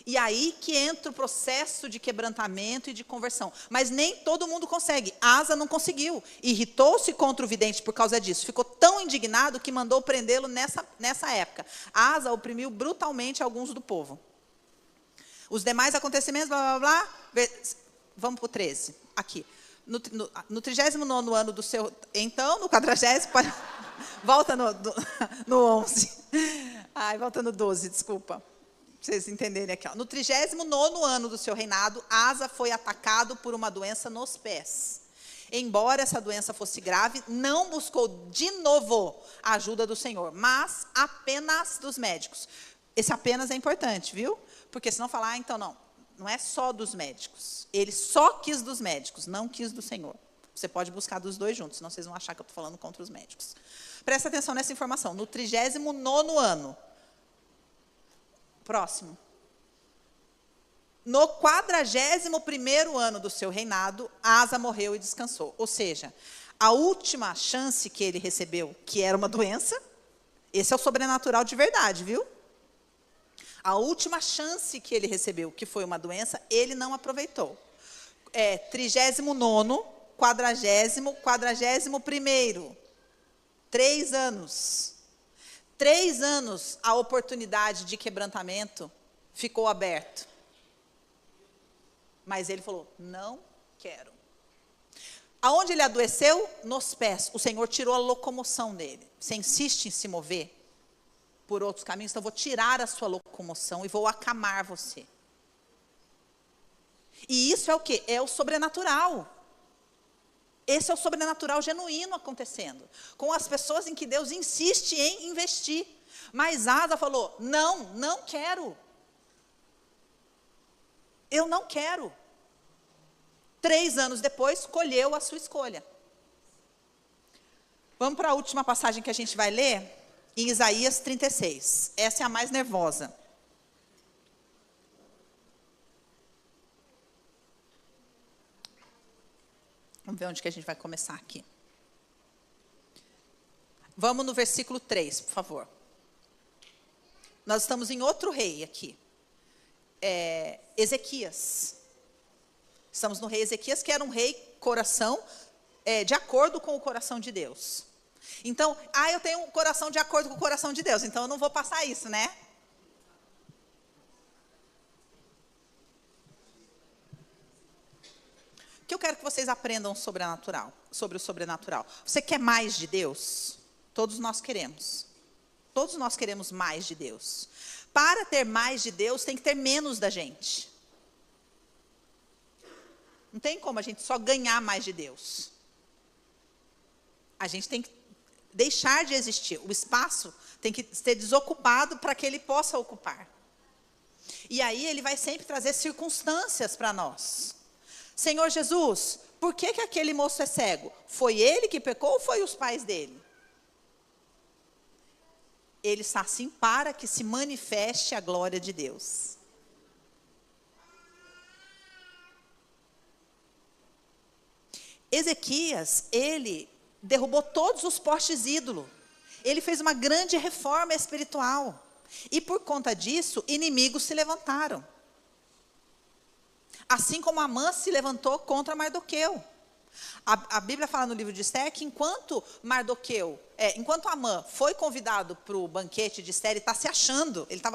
E aí que entra o processo de quebrantamento e de conversão. Mas nem todo mundo consegue. Asa não conseguiu. Irritou-se contra o vidente por causa disso. Ficou tão indignado que mandou prendê-lo nessa época. Asa oprimiu brutalmente alguns do povo. Os demais acontecimentos, blá, blá, blá. Vamos para o 13. Aqui. No 39º ano do seu... Então, no 40º... Volta no 11. Ai, volta no 12, desculpa. Para vocês entenderem aqui. No 39º ano do seu reinado, Asa foi atacado por uma doença nos pés. Embora essa doença fosse grave, não buscou de novo a ajuda do Senhor, mas apenas dos médicos. Esse apenas é importante, viu? Porque senão falar, então não é só dos médicos. Ele só quis dos médicos, não quis do Senhor. Você pode buscar dos dois juntos, senão vocês vão achar que eu estou falando contra os médicos. Presta atenção nessa informação. No 39º ano, próximo. No 41º ano do seu reinado, Asa morreu e descansou. Ou seja, a última chance que ele recebeu, que era uma doença, esse é o sobrenatural de verdade, viu? A última chance que ele recebeu, que foi uma doença, ele não aproveitou. 39º 41º. 3 anos. 3 anos a oportunidade de quebrantamento ficou aberto. Mas ele falou, não quero. Aonde ele adoeceu? Nos pés. O Senhor tirou a locomoção dele. Você insiste em se mover por outros caminhos, então eu vou tirar a sua locomoção e vou acamar você. E isso é o quê? É o sobrenatural. Esse é o sobrenatural genuíno acontecendo. Com as pessoas em que Deus insiste em investir. Mas Asa falou, não quero. Eu não quero. 3 anos depois, colheu a sua escolha. Vamos para a última passagem que a gente vai ler, em Isaías 36. Essa é a mais nervosa. Vamos ver onde que a gente vai começar aqui. Vamos no versículo 3, por favor. Nós estamos em outro rei aqui. Ezequias. Estamos no rei Ezequias, que era um rei coração de acordo com o coração de Deus. Então, eu tenho um coração de acordo com o coração de Deus, então eu não vou passar isso, né? O que eu quero que vocês aprendam sobre o sobrenatural. Você quer mais de Deus? Todos nós queremos. Todos nós queremos mais de Deus. Para ter mais de Deus, tem que ter menos da gente. Não tem como a gente só ganhar mais de Deus. A gente tem que deixar de existir. O espaço tem que ser desocupado para que ele possa ocupar. E aí ele vai sempre trazer circunstâncias para nós. Senhor Jesus, por que aquele moço é cego? Foi ele que pecou ou foi os pais dele? Ele está assim para que se manifeste a glória de Deus. Ezequias, ele derrubou todos os postes ídolos. Ele fez uma grande reforma espiritual. E por conta disso, inimigos se levantaram. Assim como Amã se levantou contra Mardoqueu. A Bíblia fala no livro de Esther que enquanto Amã foi convidado para o banquete de Esther, ele estava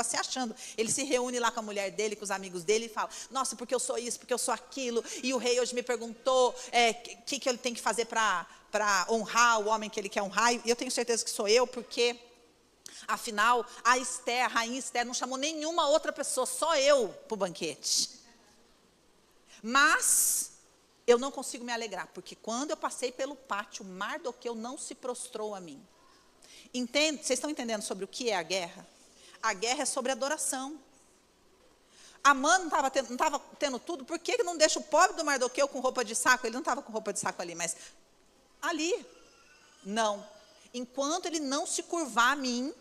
se achando. Ele se reúne lá com a mulher dele, com os amigos dele, e fala, nossa, porque eu sou isso, porque eu sou aquilo, e o rei hoje me perguntou que ele tem que fazer para honrar o homem que ele quer honrar, e eu tenho certeza que sou eu, porque, afinal, a rainha Esther, não chamou nenhuma outra pessoa, só eu, para o banquete. Mas eu não consigo me alegrar, porque quando eu passei pelo pátio, Mardoqueu não se prostrou a mim. Vocês estão entendendo sobre o que é a guerra? A guerra é sobre adoração. Amã não estava tendo tudo, por que não deixa o pobre do Mardoqueu com roupa de saco? Ele não estava com roupa de saco ali, mas ali, não. Enquanto ele não se curvar a mim,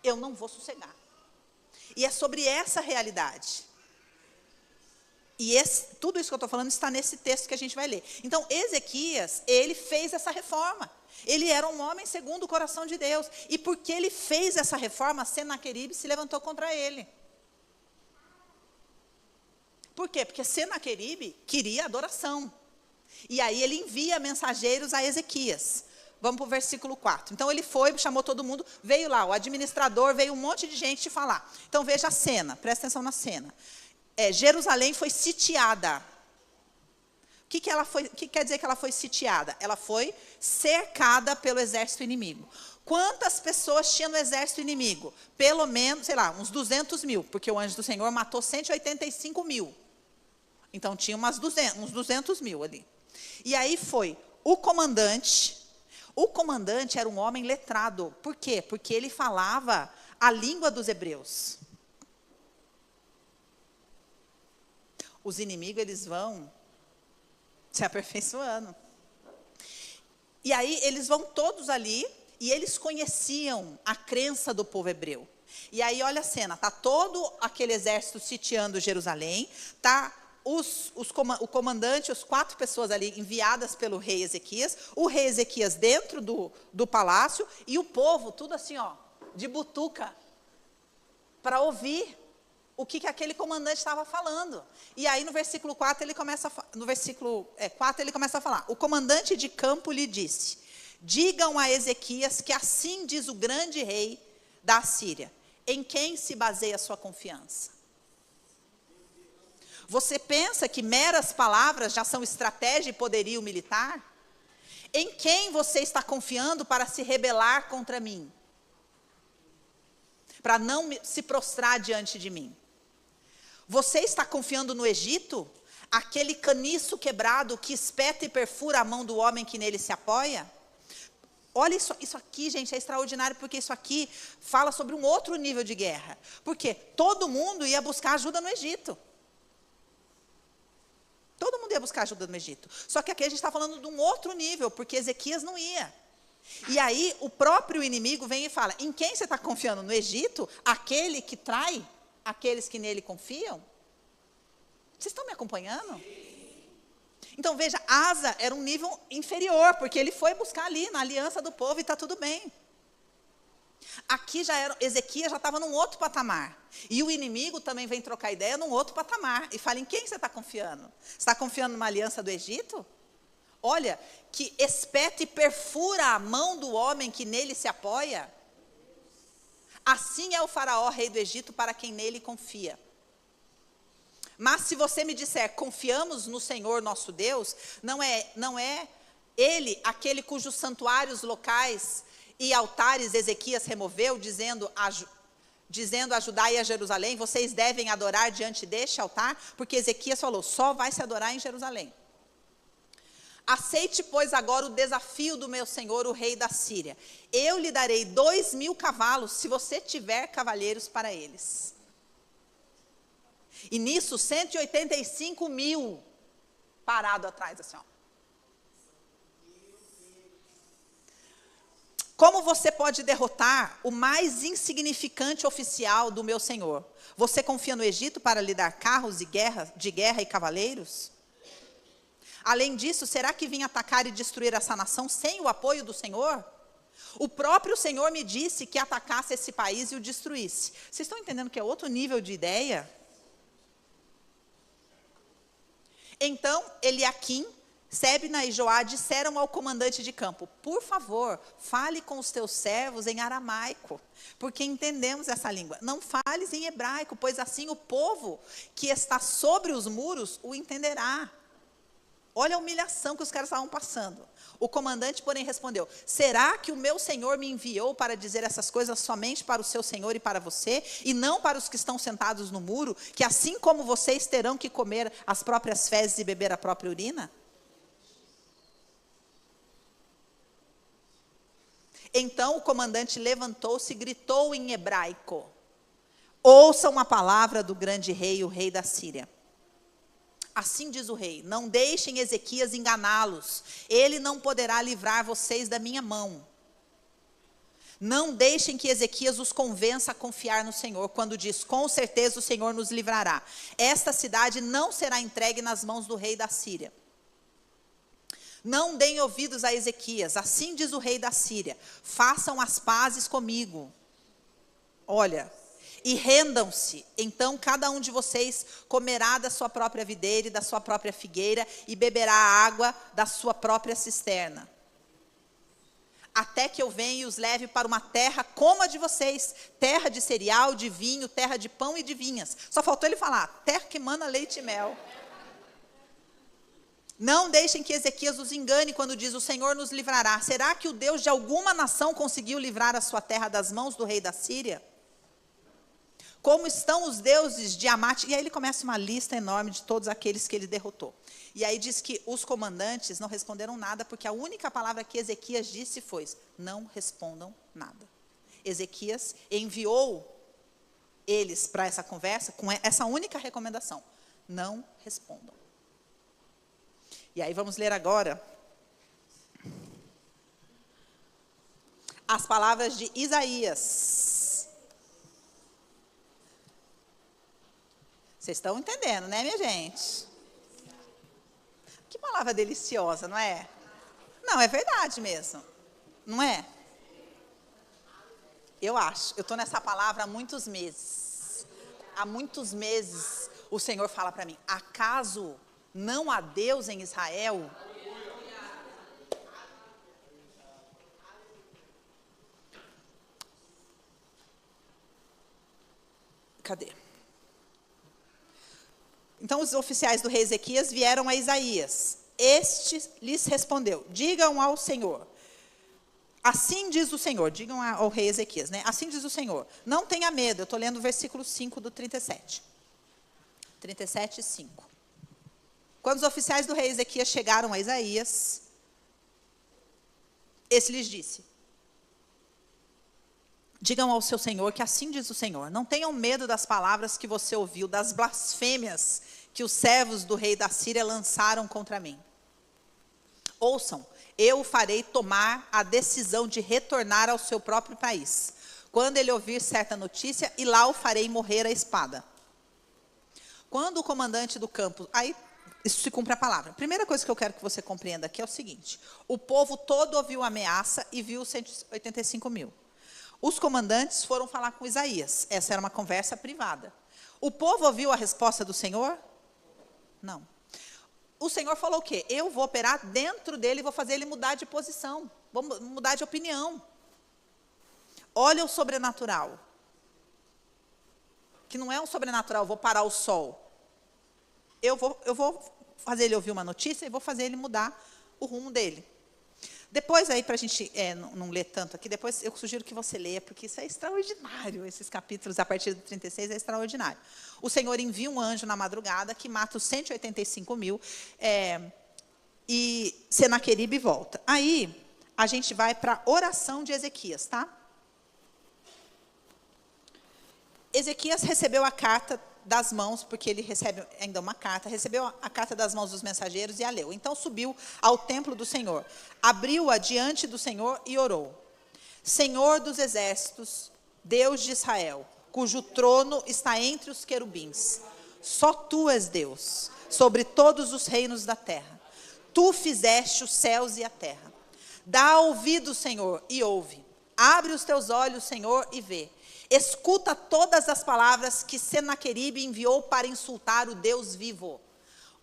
eu não vou sossegar. E é sobre essa realidade. E tudo isso que eu estou falando está nesse texto que a gente vai ler. Então, Ezequias, ele fez essa reforma. Ele era um homem segundo o coração de Deus. E porque ele fez essa reforma, Senaqueribe se levantou contra ele. Por quê? Porque Senaqueribe queria adoração. E aí ele envia mensageiros a Ezequias. Vamos para o versículo 4. Então ele foi, chamou todo mundo, veio lá, o administrador, veio um monte de gente te falar. Então veja a cena, presta atenção na cena. Jerusalém foi sitiada. O que quer dizer que ela foi sitiada? Ela foi cercada pelo exército inimigo. Quantas pessoas tinha no exército inimigo? Pelo menos, uns 200 mil, porque o anjo do Senhor matou 185 mil. Então tinha uns 200 mil ali. E aí foi o comandante. O comandante era um homem letrado. Por quê? Porque ele falava a língua dos hebreus. Os inimigos, eles vão se aperfeiçoando. E aí, eles vão todos ali, e eles conheciam a crença do povo hebreu. E aí, olha a cena, está todo aquele exército sitiando Jerusalém, está o comandante, as 4 pessoas ali enviadas pelo rei Ezequias, o rei Ezequias dentro do palácio, e o povo tudo assim, de butuca, para ouvir o que aquele comandante estava falando. E aí no versículo 4 ele começa a falar: o comandante de campo lhe disse: digam a Ezequias que assim diz o grande rei da Assíria. Em quem se baseia a sua confiança? Você pensa que meras palavras já são estratégia e poderio militar? Em quem você está confiando para se rebelar contra mim? Para não se prostrar diante de mim? Você está confiando no Egito? Aquele caniço quebrado que espeta e perfura a mão do homem que nele se apoia? Olha isso aqui, gente, é extraordinário, porque isso aqui fala sobre um outro nível de guerra. Porque todo mundo ia buscar ajuda no Egito. Todo mundo ia buscar ajuda no Egito. Só que aqui a gente está falando de um outro nível, porque Ezequias não ia. E aí o próprio inimigo vem e fala: em quem você está confiando? No Egito? Aquele que trai aqueles que nele confiam? Vocês estão me acompanhando? Então veja, Asa era um nível inferior, porque ele foi buscar ali, na aliança do povo, e está tudo bem. Aqui Ezequias já estava num outro patamar. E o inimigo também vem trocar ideia num outro patamar. E fala: em quem você está confiando? Você está confiando numa aliança do Egito? Olha, que espeta e perfura a mão do homem que nele se apoia. Assim é o faraó, rei do Egito, para quem nele confia. Mas se você me disser: confiamos no Senhor nosso Deus, não é ele aquele cujos santuários locais e altares Ezequias removeu, dizendo a Judá e a Jerusalém: vocês devem adorar diante deste altar? Porque Ezequias falou: só vai se adorar em Jerusalém. Aceite, pois, agora o desafio do meu senhor, o rei da Síria. Eu lhe darei 2.000 cavalos, se você tiver cavalheiros para eles. E nisso, 185.000 parado atrás, assim, ó. Como você pode derrotar o mais insignificante oficial do meu senhor? Você confia no Egito para lhe dar carros de guerra e cavaleiros? Além disso, será que vim atacar e destruir essa nação sem o apoio do Senhor? O próprio Senhor me disse que atacasse esse país e o destruísse. Vocês estão entendendo que é outro nível de ideia? Então, Eliaquim, Sebna e Joá disseram ao comandante de campo: por favor, fale com os teus servos em aramaico, porque entendemos essa língua. Não fales em hebraico, pois assim o povo que está sobre os muros o entenderá. Olha a humilhação que os caras estavam passando. O comandante, porém, respondeu: será que o meu senhor me enviou para dizer essas coisas somente para o seu senhor e para você, e não para os que estão sentados no muro, que assim como vocês terão que comer as próprias fezes e beber a própria urina? Então o comandante levantou-se e gritou em hebraico: ouçam a palavra do grande rei, o rei da Síria. Assim diz o rei: não deixem Ezequias enganá-los, ele não poderá livrar vocês da minha mão. Não deixem que Ezequias os convença a confiar no Senhor, quando diz: com certeza o Senhor nos livrará. Esta cidade não será entregue nas mãos do rei da Síria. Não deem ouvidos a Ezequias, assim diz o rei da Síria: façam as pazes comigo. Olha, e rendam-se, então cada um de vocês comerá da sua própria videira e da sua própria figueira, e beberá a água da sua própria cisterna. Até que eu venha e os leve para uma terra como a de vocês, terra de cereal, de vinho, terra de pão e de vinhas. Só faltou ele falar: terra que mana leite e mel. Não deixem que Ezequias os engane quando diz: o Senhor nos livrará. Será que o Deus de alguma nação conseguiu livrar a sua terra das mãos do rei da Síria? Como estão os deuses de Amate? E aí ele começa uma lista enorme de todos aqueles que ele derrotou. E aí diz que os comandantes não responderam nada, porque a única palavra que Ezequias disse foi: não respondam nada. Ezequias enviou eles para essa conversa com essa única recomendação: não respondam. E aí vamos ler agora as palavras de Isaías. Vocês estão entendendo, né, minha gente? Que palavra deliciosa, não é? Não, é verdade mesmo. Não é? Eu acho. Eu estou nessa palavra há muitos meses. há muitos meses o Senhor fala para mim, acaso não há Deus em Israel? Cadê? Então os oficiais do rei Ezequias vieram a Isaías. Este lhes respondeu, digam ao Senhor, assim diz o Senhor, digam ao rei Ezequias, né? Assim diz o Senhor, não tenha medo, eu estou lendo o versículo 5 do 37. 37, 5. Quando os oficiais do rei Ezequias chegaram a Isaías, esse lhes disse, digam ao seu Senhor que assim diz o Senhor, não tenham medo das palavras que você ouviu, das blasfêmias que os servos do rei da Síria lançaram contra mim. Ouçam, eu o farei tomar a decisão de retornar ao seu próprio país, quando ele ouvir certa notícia, e lá o farei morrer à espada. Quando o comandante do campo, aí isso se cumpre a palavra. A primeira coisa que eu quero que você compreenda aqui é o seguinte, o povo todo ouviu a ameaça e viu os 185 mil. Os comandantes foram falar com Isaías, essa era uma conversa privada. O povo ouviu a resposta do Senhor? Não. O Senhor falou o quê? Eu vou operar dentro dele e vou fazer ele mudar de posição, vou mudar de opinião. Olha o sobrenatural. Que não é um sobrenatural, vou parar o sol. Eu vou fazer ele ouvir uma notícia e vou fazer ele mudar o rumo dele. Depois aí, para a gente não ler tanto aqui, depois eu sugiro que você leia, porque isso é extraordinário, esses capítulos a partir do 36 é extraordinário. O Senhor envia um anjo na madrugada que mata os 185 mil e Senaqueribe volta. Aí, a gente vai para a oração de Ezequias, tá? Ezequias recebeu a carta das mãos, porque ele recebe ainda uma carta, recebeu a carta das mãos dos mensageiros e a leu. Então subiu ao templo do Senhor, abriu-a diante do Senhor e orou. Senhor dos exércitos, Deus de Israel, cujo trono está entre os querubins, só tu és Deus, sobre todos os reinos da terra. Tu fizeste os céus e a terra. Dá ouvido, Senhor, e ouve. Abre os teus olhos, Senhor, e vê. Escuta todas as palavras que Senaqueribe enviou para insultar o Deus vivo.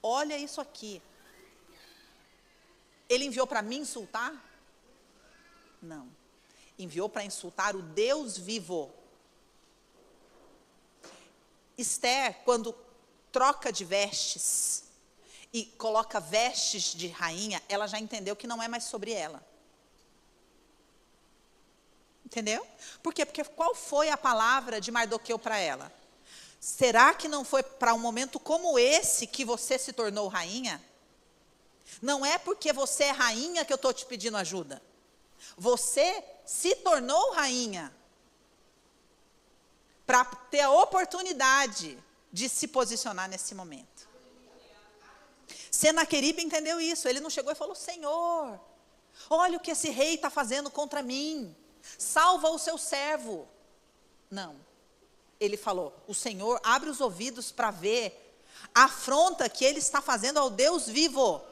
Olha isso aqui. Ele enviou para me insultar? Não. Enviou para insultar o Deus vivo. Esther, quando troca de vestes e coloca vestes de rainha, ela já entendeu que não é mais sobre ela. Entendeu? Por quê? Porque qual foi a palavra de Mardoqueu para ela? Será que não foi para um momento como esse que você se tornou rainha? Não é porque você é rainha que eu estou te pedindo ajuda. Você se tornou rainha para ter a oportunidade de se posicionar nesse momento. Senaqueribe entendeu isso. Ele não chegou e falou, Senhor, olha o que esse rei está fazendo contra mim. Salva o seu servo. Não. Ele falou, o Senhor abre os ouvidos para ver a afronta que ele está fazendo ao Deus vivo.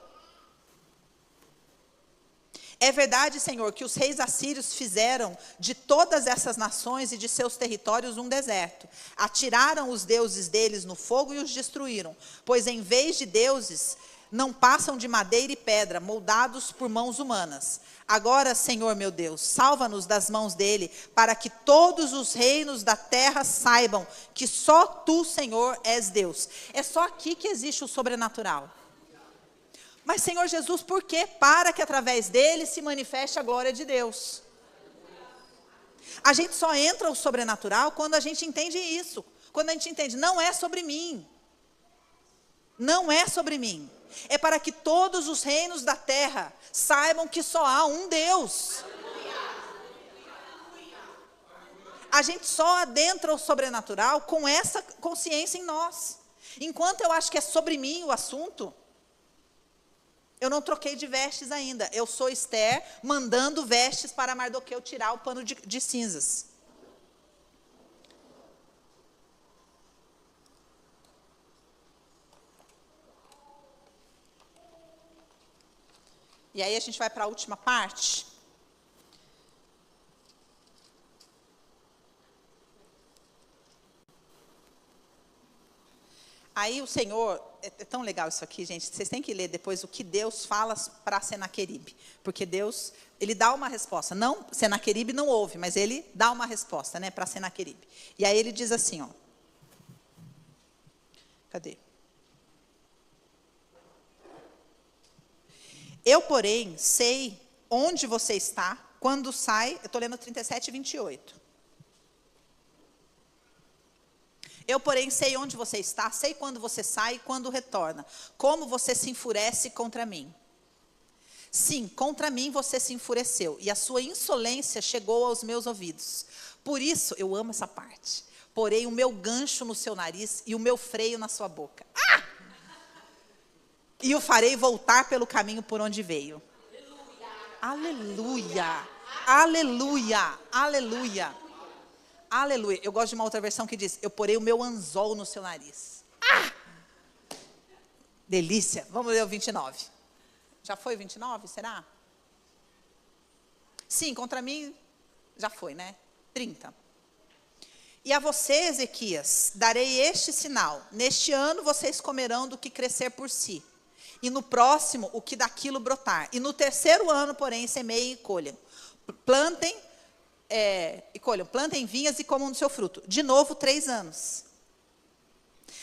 É verdade, Senhor, que os reis assírios fizeram de todas essas nações e de seus territórios um deserto. Atiraram os deuses deles no fogo e os destruíram, pois em vez de deuses, não passam de madeira e pedra, moldados por mãos humanas. Agora, Senhor meu Deus, salva-nos das mãos dele, para que todos os reinos da terra saibam que só tu, Senhor, és Deus. É só aqui que existe o sobrenatural. Mas, Senhor Jesus, por quê? Para que através dele se manifeste a glória de Deus. A gente só entra o sobrenatural quando a gente entende isso. Quando a gente entende, não é sobre mim. Não é sobre mim. É para que todos os reinos da terra saibam que só há um Deus. A gente só adentra o sobrenatural com essa consciência em nós. Enquanto eu acho que é sobre mim o assunto, eu não troquei de vestes ainda. Eu sou Esther mandando vestes para Mardoqueu tirar o pano de cinzas. E aí a gente vai para a última parte. Aí o Senhor, é tão legal isso aqui, gente, vocês têm que ler depois o que Deus fala para Senaqueribe, porque Deus, ele dá uma resposta, não, Senaqueribe não ouve, mas ele dá uma resposta, né, para Senaqueribe. E aí ele diz assim, ó, cadê? Eu, porém, sei onde você está, quando sai, eu estou lendo 37 e 28. Eu, porém, sei onde você está, sei quando você sai e quando retorna, como você se enfurece contra mim. Sim, contra mim você se enfureceu, e a sua insolência chegou aos meus ouvidos. Por isso, eu amo essa parte, porei o meu gancho no seu nariz e o meu freio na sua boca. Ah! E o farei voltar pelo caminho por onde veio. Aleluia! Aleluia! Aleluia! Aleluia! Eu gosto de uma outra versão que diz, eu porei o meu anzol no seu nariz. Ah! Delícia! Vamos ler o 29. Já foi o 29, será? Sim, contra mim, já foi, né? 30. E a você, Ezequias, darei este sinal. Neste ano vocês comerão do que crescer por si. E no próximo, o que daquilo brotar. E no terceiro ano, porém, semeiem e colham. Plantem e colham. Plantem vinhas e comam do seu fruto. De novo, 3 anos.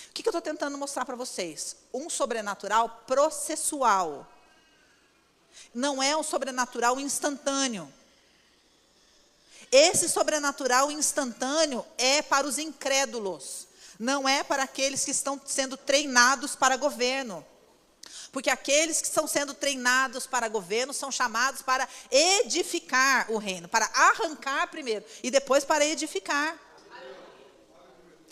O que eu estou tentando mostrar para vocês? Um sobrenatural processual. Não é um sobrenatural instantâneo. Esse sobrenatural instantâneo é para os incrédulos. Não é para aqueles que estão sendo treinados para governo. Porque aqueles que estão sendo treinados para governo são chamados para edificar o reino, para arrancar primeiro e depois para edificar.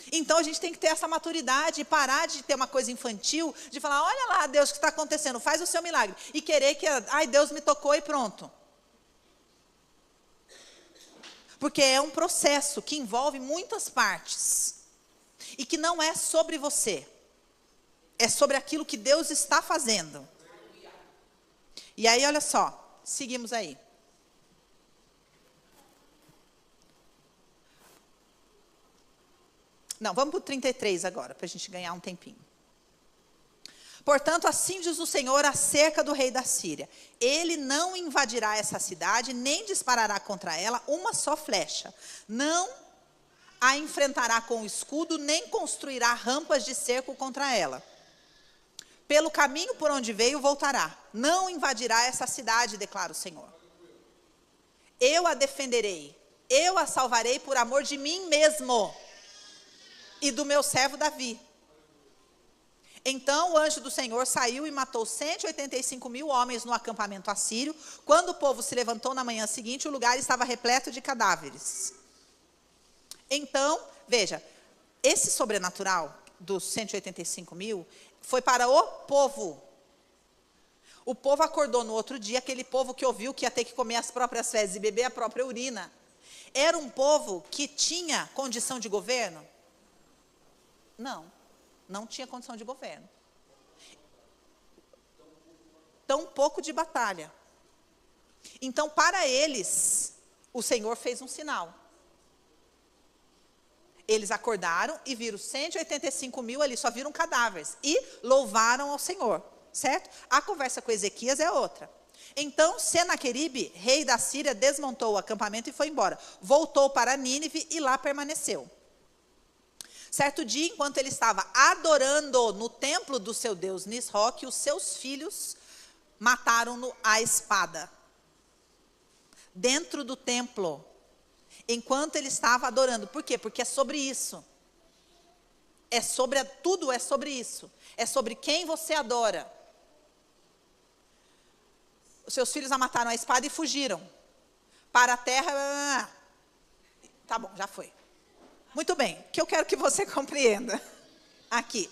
Então a gente tem que ter essa maturidade e parar de ter uma coisa infantil, de falar, olha lá, Deus, o que está acontecendo, faz o seu milagre. E querer que, ai, Deus me tocou e pronto. Porque é um processo que envolve muitas partes. E que não é sobre você. É sobre aquilo que Deus está fazendo. E aí, olha só, seguimos aí. Não, vamos para o 33 agora, para a gente ganhar um tempinho. Portanto, assim diz o Senhor acerca do rei da Síria. Ele não invadirá essa cidade, nem disparará contra ela uma só flecha. Não a enfrentará com escudo, nem construirá rampas de cerco contra ela. Pelo caminho por onde veio, voltará. Não invadirá essa cidade, declara o Senhor. Eu a defenderei. Eu a salvarei por amor de mim mesmo e do meu servo Davi. Então o anjo do Senhor saiu e matou 185.000 homens no acampamento assírio. Quando o povo se levantou na manhã seguinte, o lugar estava repleto de cadáveres. Então, veja, esse sobrenatural dos 185.000 foi para o povo. O povo acordou no outro dia, aquele povo que ouviu que ia ter que comer as próprias fezes e beber a própria urina. Era um povo que tinha condição de governo? Não tinha condição de governo. Tão pouco de batalha. Então, para eles, o Senhor fez um sinal. Eles acordaram e viram 185.000 ali, só viram cadáveres. E louvaram ao Senhor, certo? A conversa com Ezequias é outra. Então, Senaqueribe, rei da Síria, desmontou o acampamento e foi embora. Voltou para Nínive e lá permaneceu. Certo dia, enquanto ele estava adorando no templo do seu deus Nisroque, os seus filhos mataram-no à espada. Dentro do templo. Enquanto ele estava adorando. Por quê? Porque é sobre isso. Tudo é sobre isso. É sobre quem você adora. Os seus filhos a mataram à espada e fugiram. Para a terra. Tá bom, já foi. Muito bem, o que eu quero que você compreenda aqui.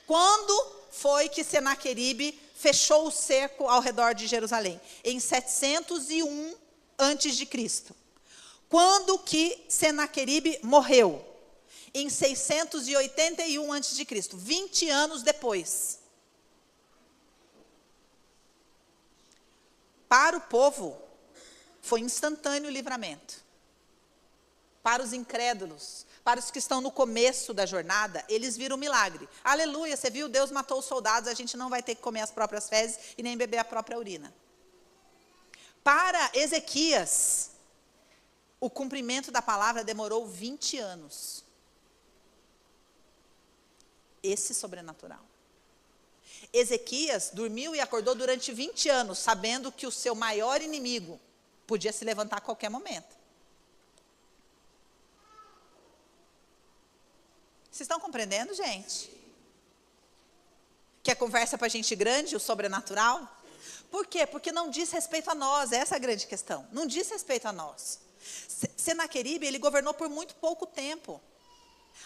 Quando foi que Senaqueribe fechou o cerco ao redor de Jerusalém? Em 701 a.C. Quando que Senaqueribe morreu? Em 681 a.C., 20 anos depois. Para o povo, foi instantâneo o livramento. Para os incrédulos, Para os que estão no começo da jornada, eles viram um milagre. Aleluia, você viu? Deus matou os soldados, a gente não vai ter que comer as próprias fezes e nem beber a própria urina. Para Ezequias, o cumprimento da palavra demorou 20 anos. Esse sobrenatural. Ezequias dormiu e acordou durante 20 anos, sabendo que o seu maior inimigo podia se levantar a qualquer momento. Vocês estão compreendendo, gente? Que a conversa para gente grande, o sobrenatural? Por quê? Porque não diz respeito a nós, essa é a grande questão. Não diz respeito a nós. Senaqueribe, ele governou por muito pouco tempo.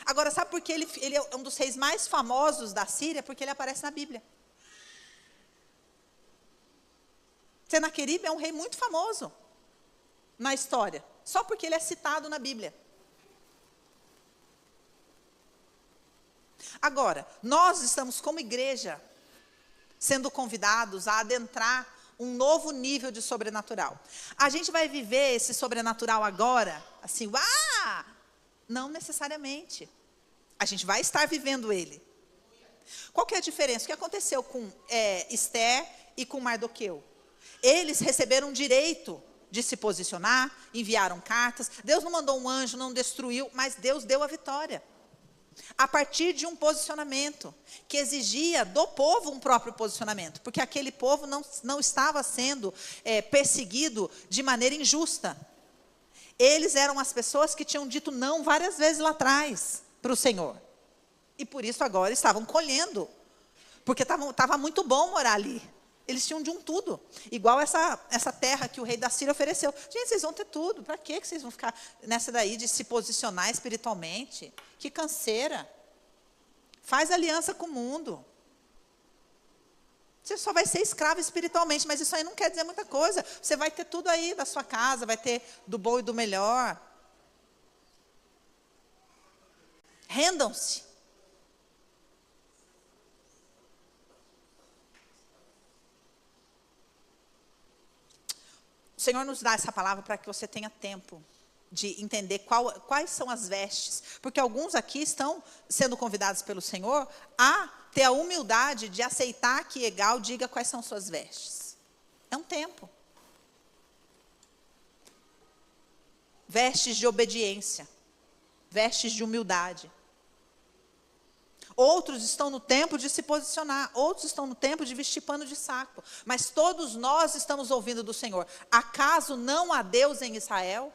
Agora, sabe por que ele é um dos reis mais famosos da Síria? Porque ele aparece na Bíblia. Senaqueribe é um rei muito famoso na história, só porque ele é citado na Bíblia. Agora, nós estamos como igreja sendo convidados a adentrar um novo nível de sobrenatural. A gente vai viver esse sobrenatural agora, assim, não necessariamente. A gente vai estar vivendo ele. Qual que é a diferença? O que aconteceu com Esther e com Mardoqueu? Eles receberam o direito de se posicionar, enviaram cartas. Deus não mandou um anjo, não destruiu, mas Deus deu a vitória. A partir de um posicionamento que exigia do povo um próprio posicionamento, porque aquele povo não estava sendo perseguido de maneira injusta. Eles eram as pessoas que tinham dito não várias vezes lá atrás para o Senhor. E por isso agora estavam colhendo, porque estava muito bom morar ali. Eles tinham de um tudo, igual essa terra que o rei da Síria ofereceu. Gente, vocês vão ter tudo, para que vocês vão ficar nessa daí de se posicionar espiritualmente? Que canseira. Faz aliança com o mundo. Você só vai ser escravo espiritualmente, mas isso aí não quer dizer muita coisa. Você vai ter tudo aí da sua casa, vai ter do bom e do melhor. Rendam-se. O Senhor nos dá essa palavra para que você tenha tempo de entender quais são as vestes. Porque alguns aqui estão sendo convidados pelo Senhor a ter a humildade de aceitar que Egal diga quais são suas vestes. É um tempo. Vestes de obediência. Vestes de humildade. Outros estão no tempo de se posicionar, outros estão no tempo de vestir pano de saco. Mas todos nós estamos ouvindo do Senhor. Acaso não há Deus em Israel?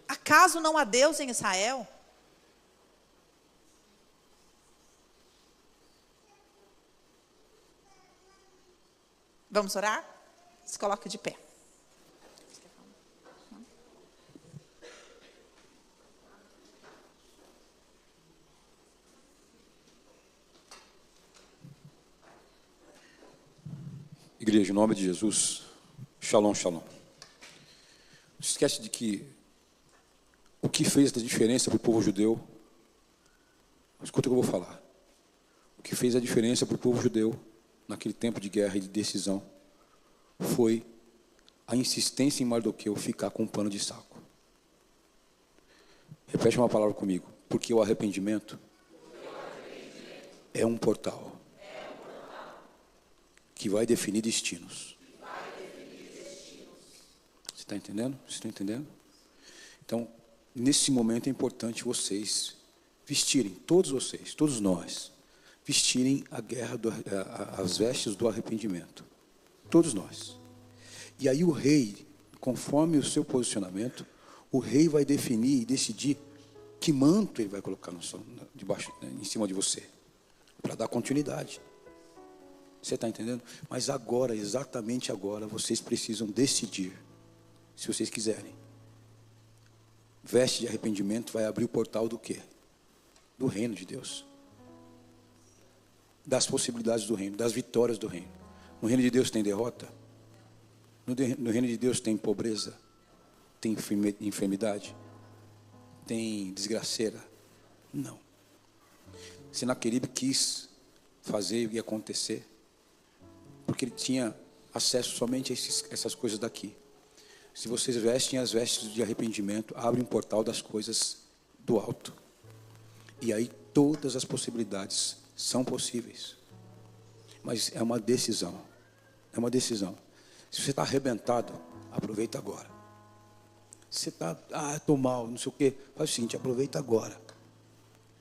Acaso não há Deus em Israel? Vamos orar? Se coloque de pé. Igreja, em nome de Jesus, shalom, shalom. Não esquece de que o que fez a diferença para o povo judeu, escuta o que eu vou falar. O que fez a diferença para o povo judeu, naquele tempo de guerra e de decisão, foi a insistência em Mardoqueu ficar com um pano de saco. Repete uma palavra comigo. Porque o arrependimento é um portal que vai definir destinos. Você está entendendo? Vocês estão entendendo? Então, nesse momento é importante vocês vestirem, todos vocês, todos nós, vestirem as vestes do arrependimento. Todos nós. E aí o rei, conforme o seu posicionamento, o rei vai definir e decidir que manto ele vai colocar debaixo, em cima de você, para dar continuidade. Você está entendendo? Mas agora, exatamente agora, vocês precisam decidir, se vocês quiserem. Veste de arrependimento vai abrir o portal do quê? Do reino de Deus. Das possibilidades do reino, das vitórias do reino. No reino de Deus tem derrota. No reino de Deus tem pobreza, tem enfermidade, tem desgraceira. Não. Senaqueribe quis fazer e acontecer, porque ele tinha acesso somente a essas coisas daqui. Se vocês vestem as vestes de arrependimento, abre um portal das coisas do alto. E aí todas as possibilidades são possíveis. Mas é uma decisão. É uma decisão. Se você está arrebentado, aproveita agora. Se você está, estou mal, não sei o quê, faz o seguinte, aproveita agora.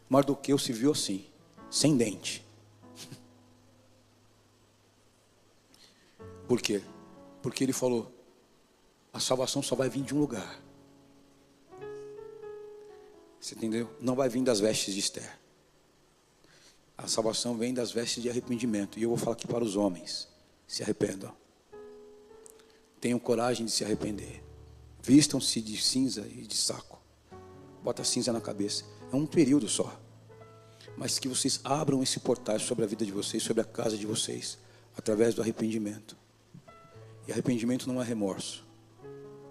Mardoqueu se viu assim, sem dente. Por quê? Porque ele falou, a salvação só vai vir de um lugar. Você entendeu? Não vai vir das vestes de Esther. A salvação vem das vestes de arrependimento. E eu vou falar aqui para os homens. Se arrependam. Tenham coragem de se arrepender. Vistam-se de cinza e de saco. Bota cinza na cabeça. É um período só. Mas que vocês abram esse portal sobre a vida de vocês, sobre a casa de vocês, através do arrependimento. E arrependimento não é remorso.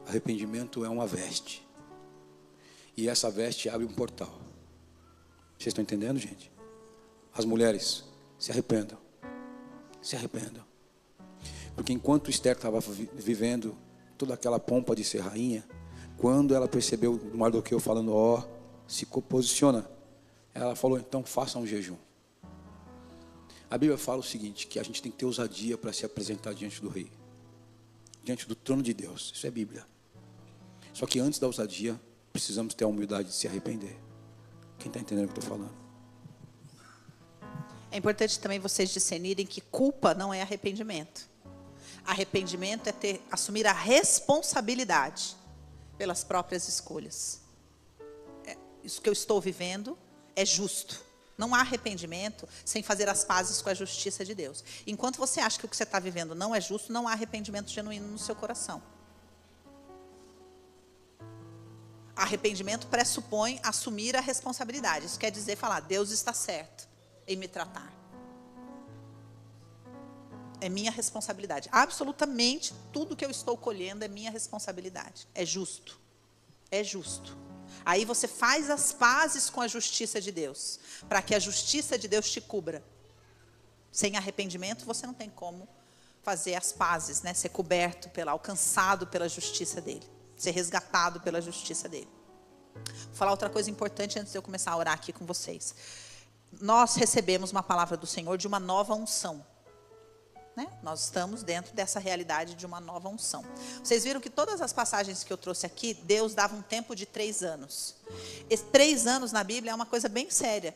Arrependimento é uma veste. E essa veste abre um portal. Vocês estão entendendo, gente? As mulheres, se arrependam. Se arrependam. Porque enquanto Esther estava vivendo toda aquela pompa de ser rainha, quando ela percebeu o Mardoqueu falando, se posiciona, ela falou, então faça um jejum. A Bíblia fala o seguinte, que a gente tem que ter ousadia para se apresentar diante do rei. Diante do trono de Deus. Isso é Bíblia. Só que antes da ousadia, precisamos ter a humildade de se arrepender. Quem está entendendo o que eu estou falando? É importante também vocês discernirem que culpa não é arrependimento. Arrependimento é assumir a responsabilidade pelas próprias escolhas. Isso que eu estou vivendo é justo. Não há arrependimento sem fazer as pazes com a justiça de Deus. Enquanto você acha que o que você está vivendo não é justo, não há arrependimento genuíno no seu coração. Arrependimento pressupõe assumir a responsabilidade. Isso quer dizer falar, Deus está certo em me tratar. É minha responsabilidade. Absolutamente tudo que eu estou colhendo é minha responsabilidade. É justo. É justo. Aí você faz as pazes com a justiça de Deus, para que a justiça de Deus te cubra. Sem arrependimento, você não tem como fazer as pazes, né? Ser coberto, alcançado pela justiça dele. Ser resgatado pela justiça dele. Vou falar outra coisa importante antes de eu começar a orar aqui com vocês. Nós recebemos uma palavra do Senhor de uma nova unção. Né? Nós estamos dentro dessa realidade de uma nova unção. Vocês viram que todas as passagens que eu trouxe aqui, Deus dava um tempo de 3 anos. 3 anos na Bíblia é uma coisa bem séria,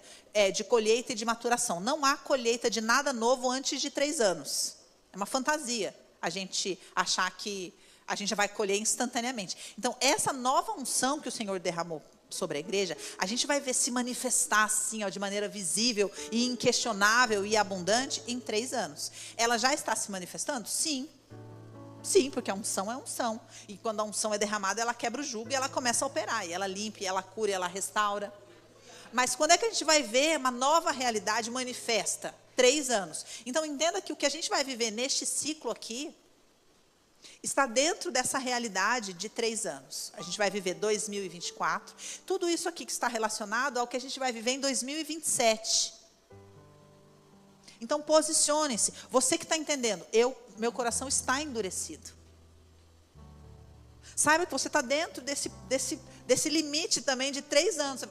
de colheita e de maturação. Não há colheita de nada novo antes de 3 anos. É uma fantasia a gente achar que a gente já vai colher instantaneamente. Então, essa nova unção que o Senhor derramou sobre a igreja, a gente vai ver se manifestar assim, de maneira visível e inquestionável e abundante em 3 anos. Ela já está se manifestando? Sim. Sim, porque a unção é unção. E quando a unção é derramada, ela quebra o jugo e ela começa a operar. E ela limpa, e ela cura, e ela restaura. Mas quando é que a gente vai ver uma nova realidade manifesta? 3 anos. Então, entenda que o que a gente vai viver neste ciclo aqui está dentro dessa realidade de 3 anos. A gente vai viver 2024. Tudo isso aqui que está relacionado ao que a gente vai viver em 2027. Então, posicione-se. Você que está entendendo, meu coração está endurecido. Saiba que você está dentro desse limite também de 3 anos.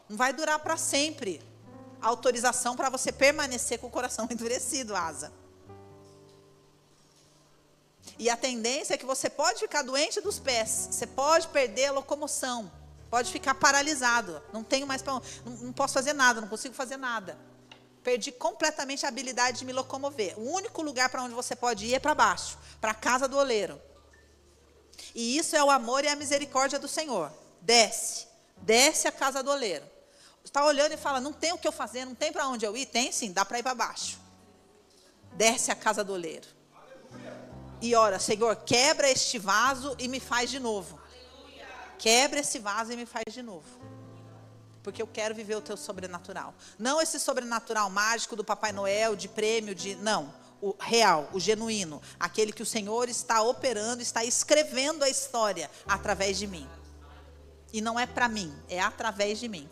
Não vai durar para sempre a autorização para você permanecer com o coração endurecido, Asa. E a tendência é que você pode ficar doente dos pés, você pode perder a locomoção, pode ficar paralisado, não tenho mais não posso fazer nada, não consigo fazer nada. Perdi completamente a habilidade de me locomover. O único lugar para onde você pode ir é para baixo, para a casa do oleiro. E isso é o amor e a misericórdia do Senhor. Desce a casa do oleiro. Você está olhando e fala, não tem o que eu fazer, não tem para onde eu ir? Tem sim, dá para ir para baixo. Desce a casa do oleiro. E ora, Senhor, quebra este vaso e me faz de novo. Quebra esse vaso e me faz de novo. Porque eu quero viver o teu sobrenatural. Não esse sobrenatural mágico do Papai Noel, de prêmio, não. O real, o genuíno. Aquele que o Senhor está operando, está escrevendo a história através de mim. E não é para mim, é através de mim.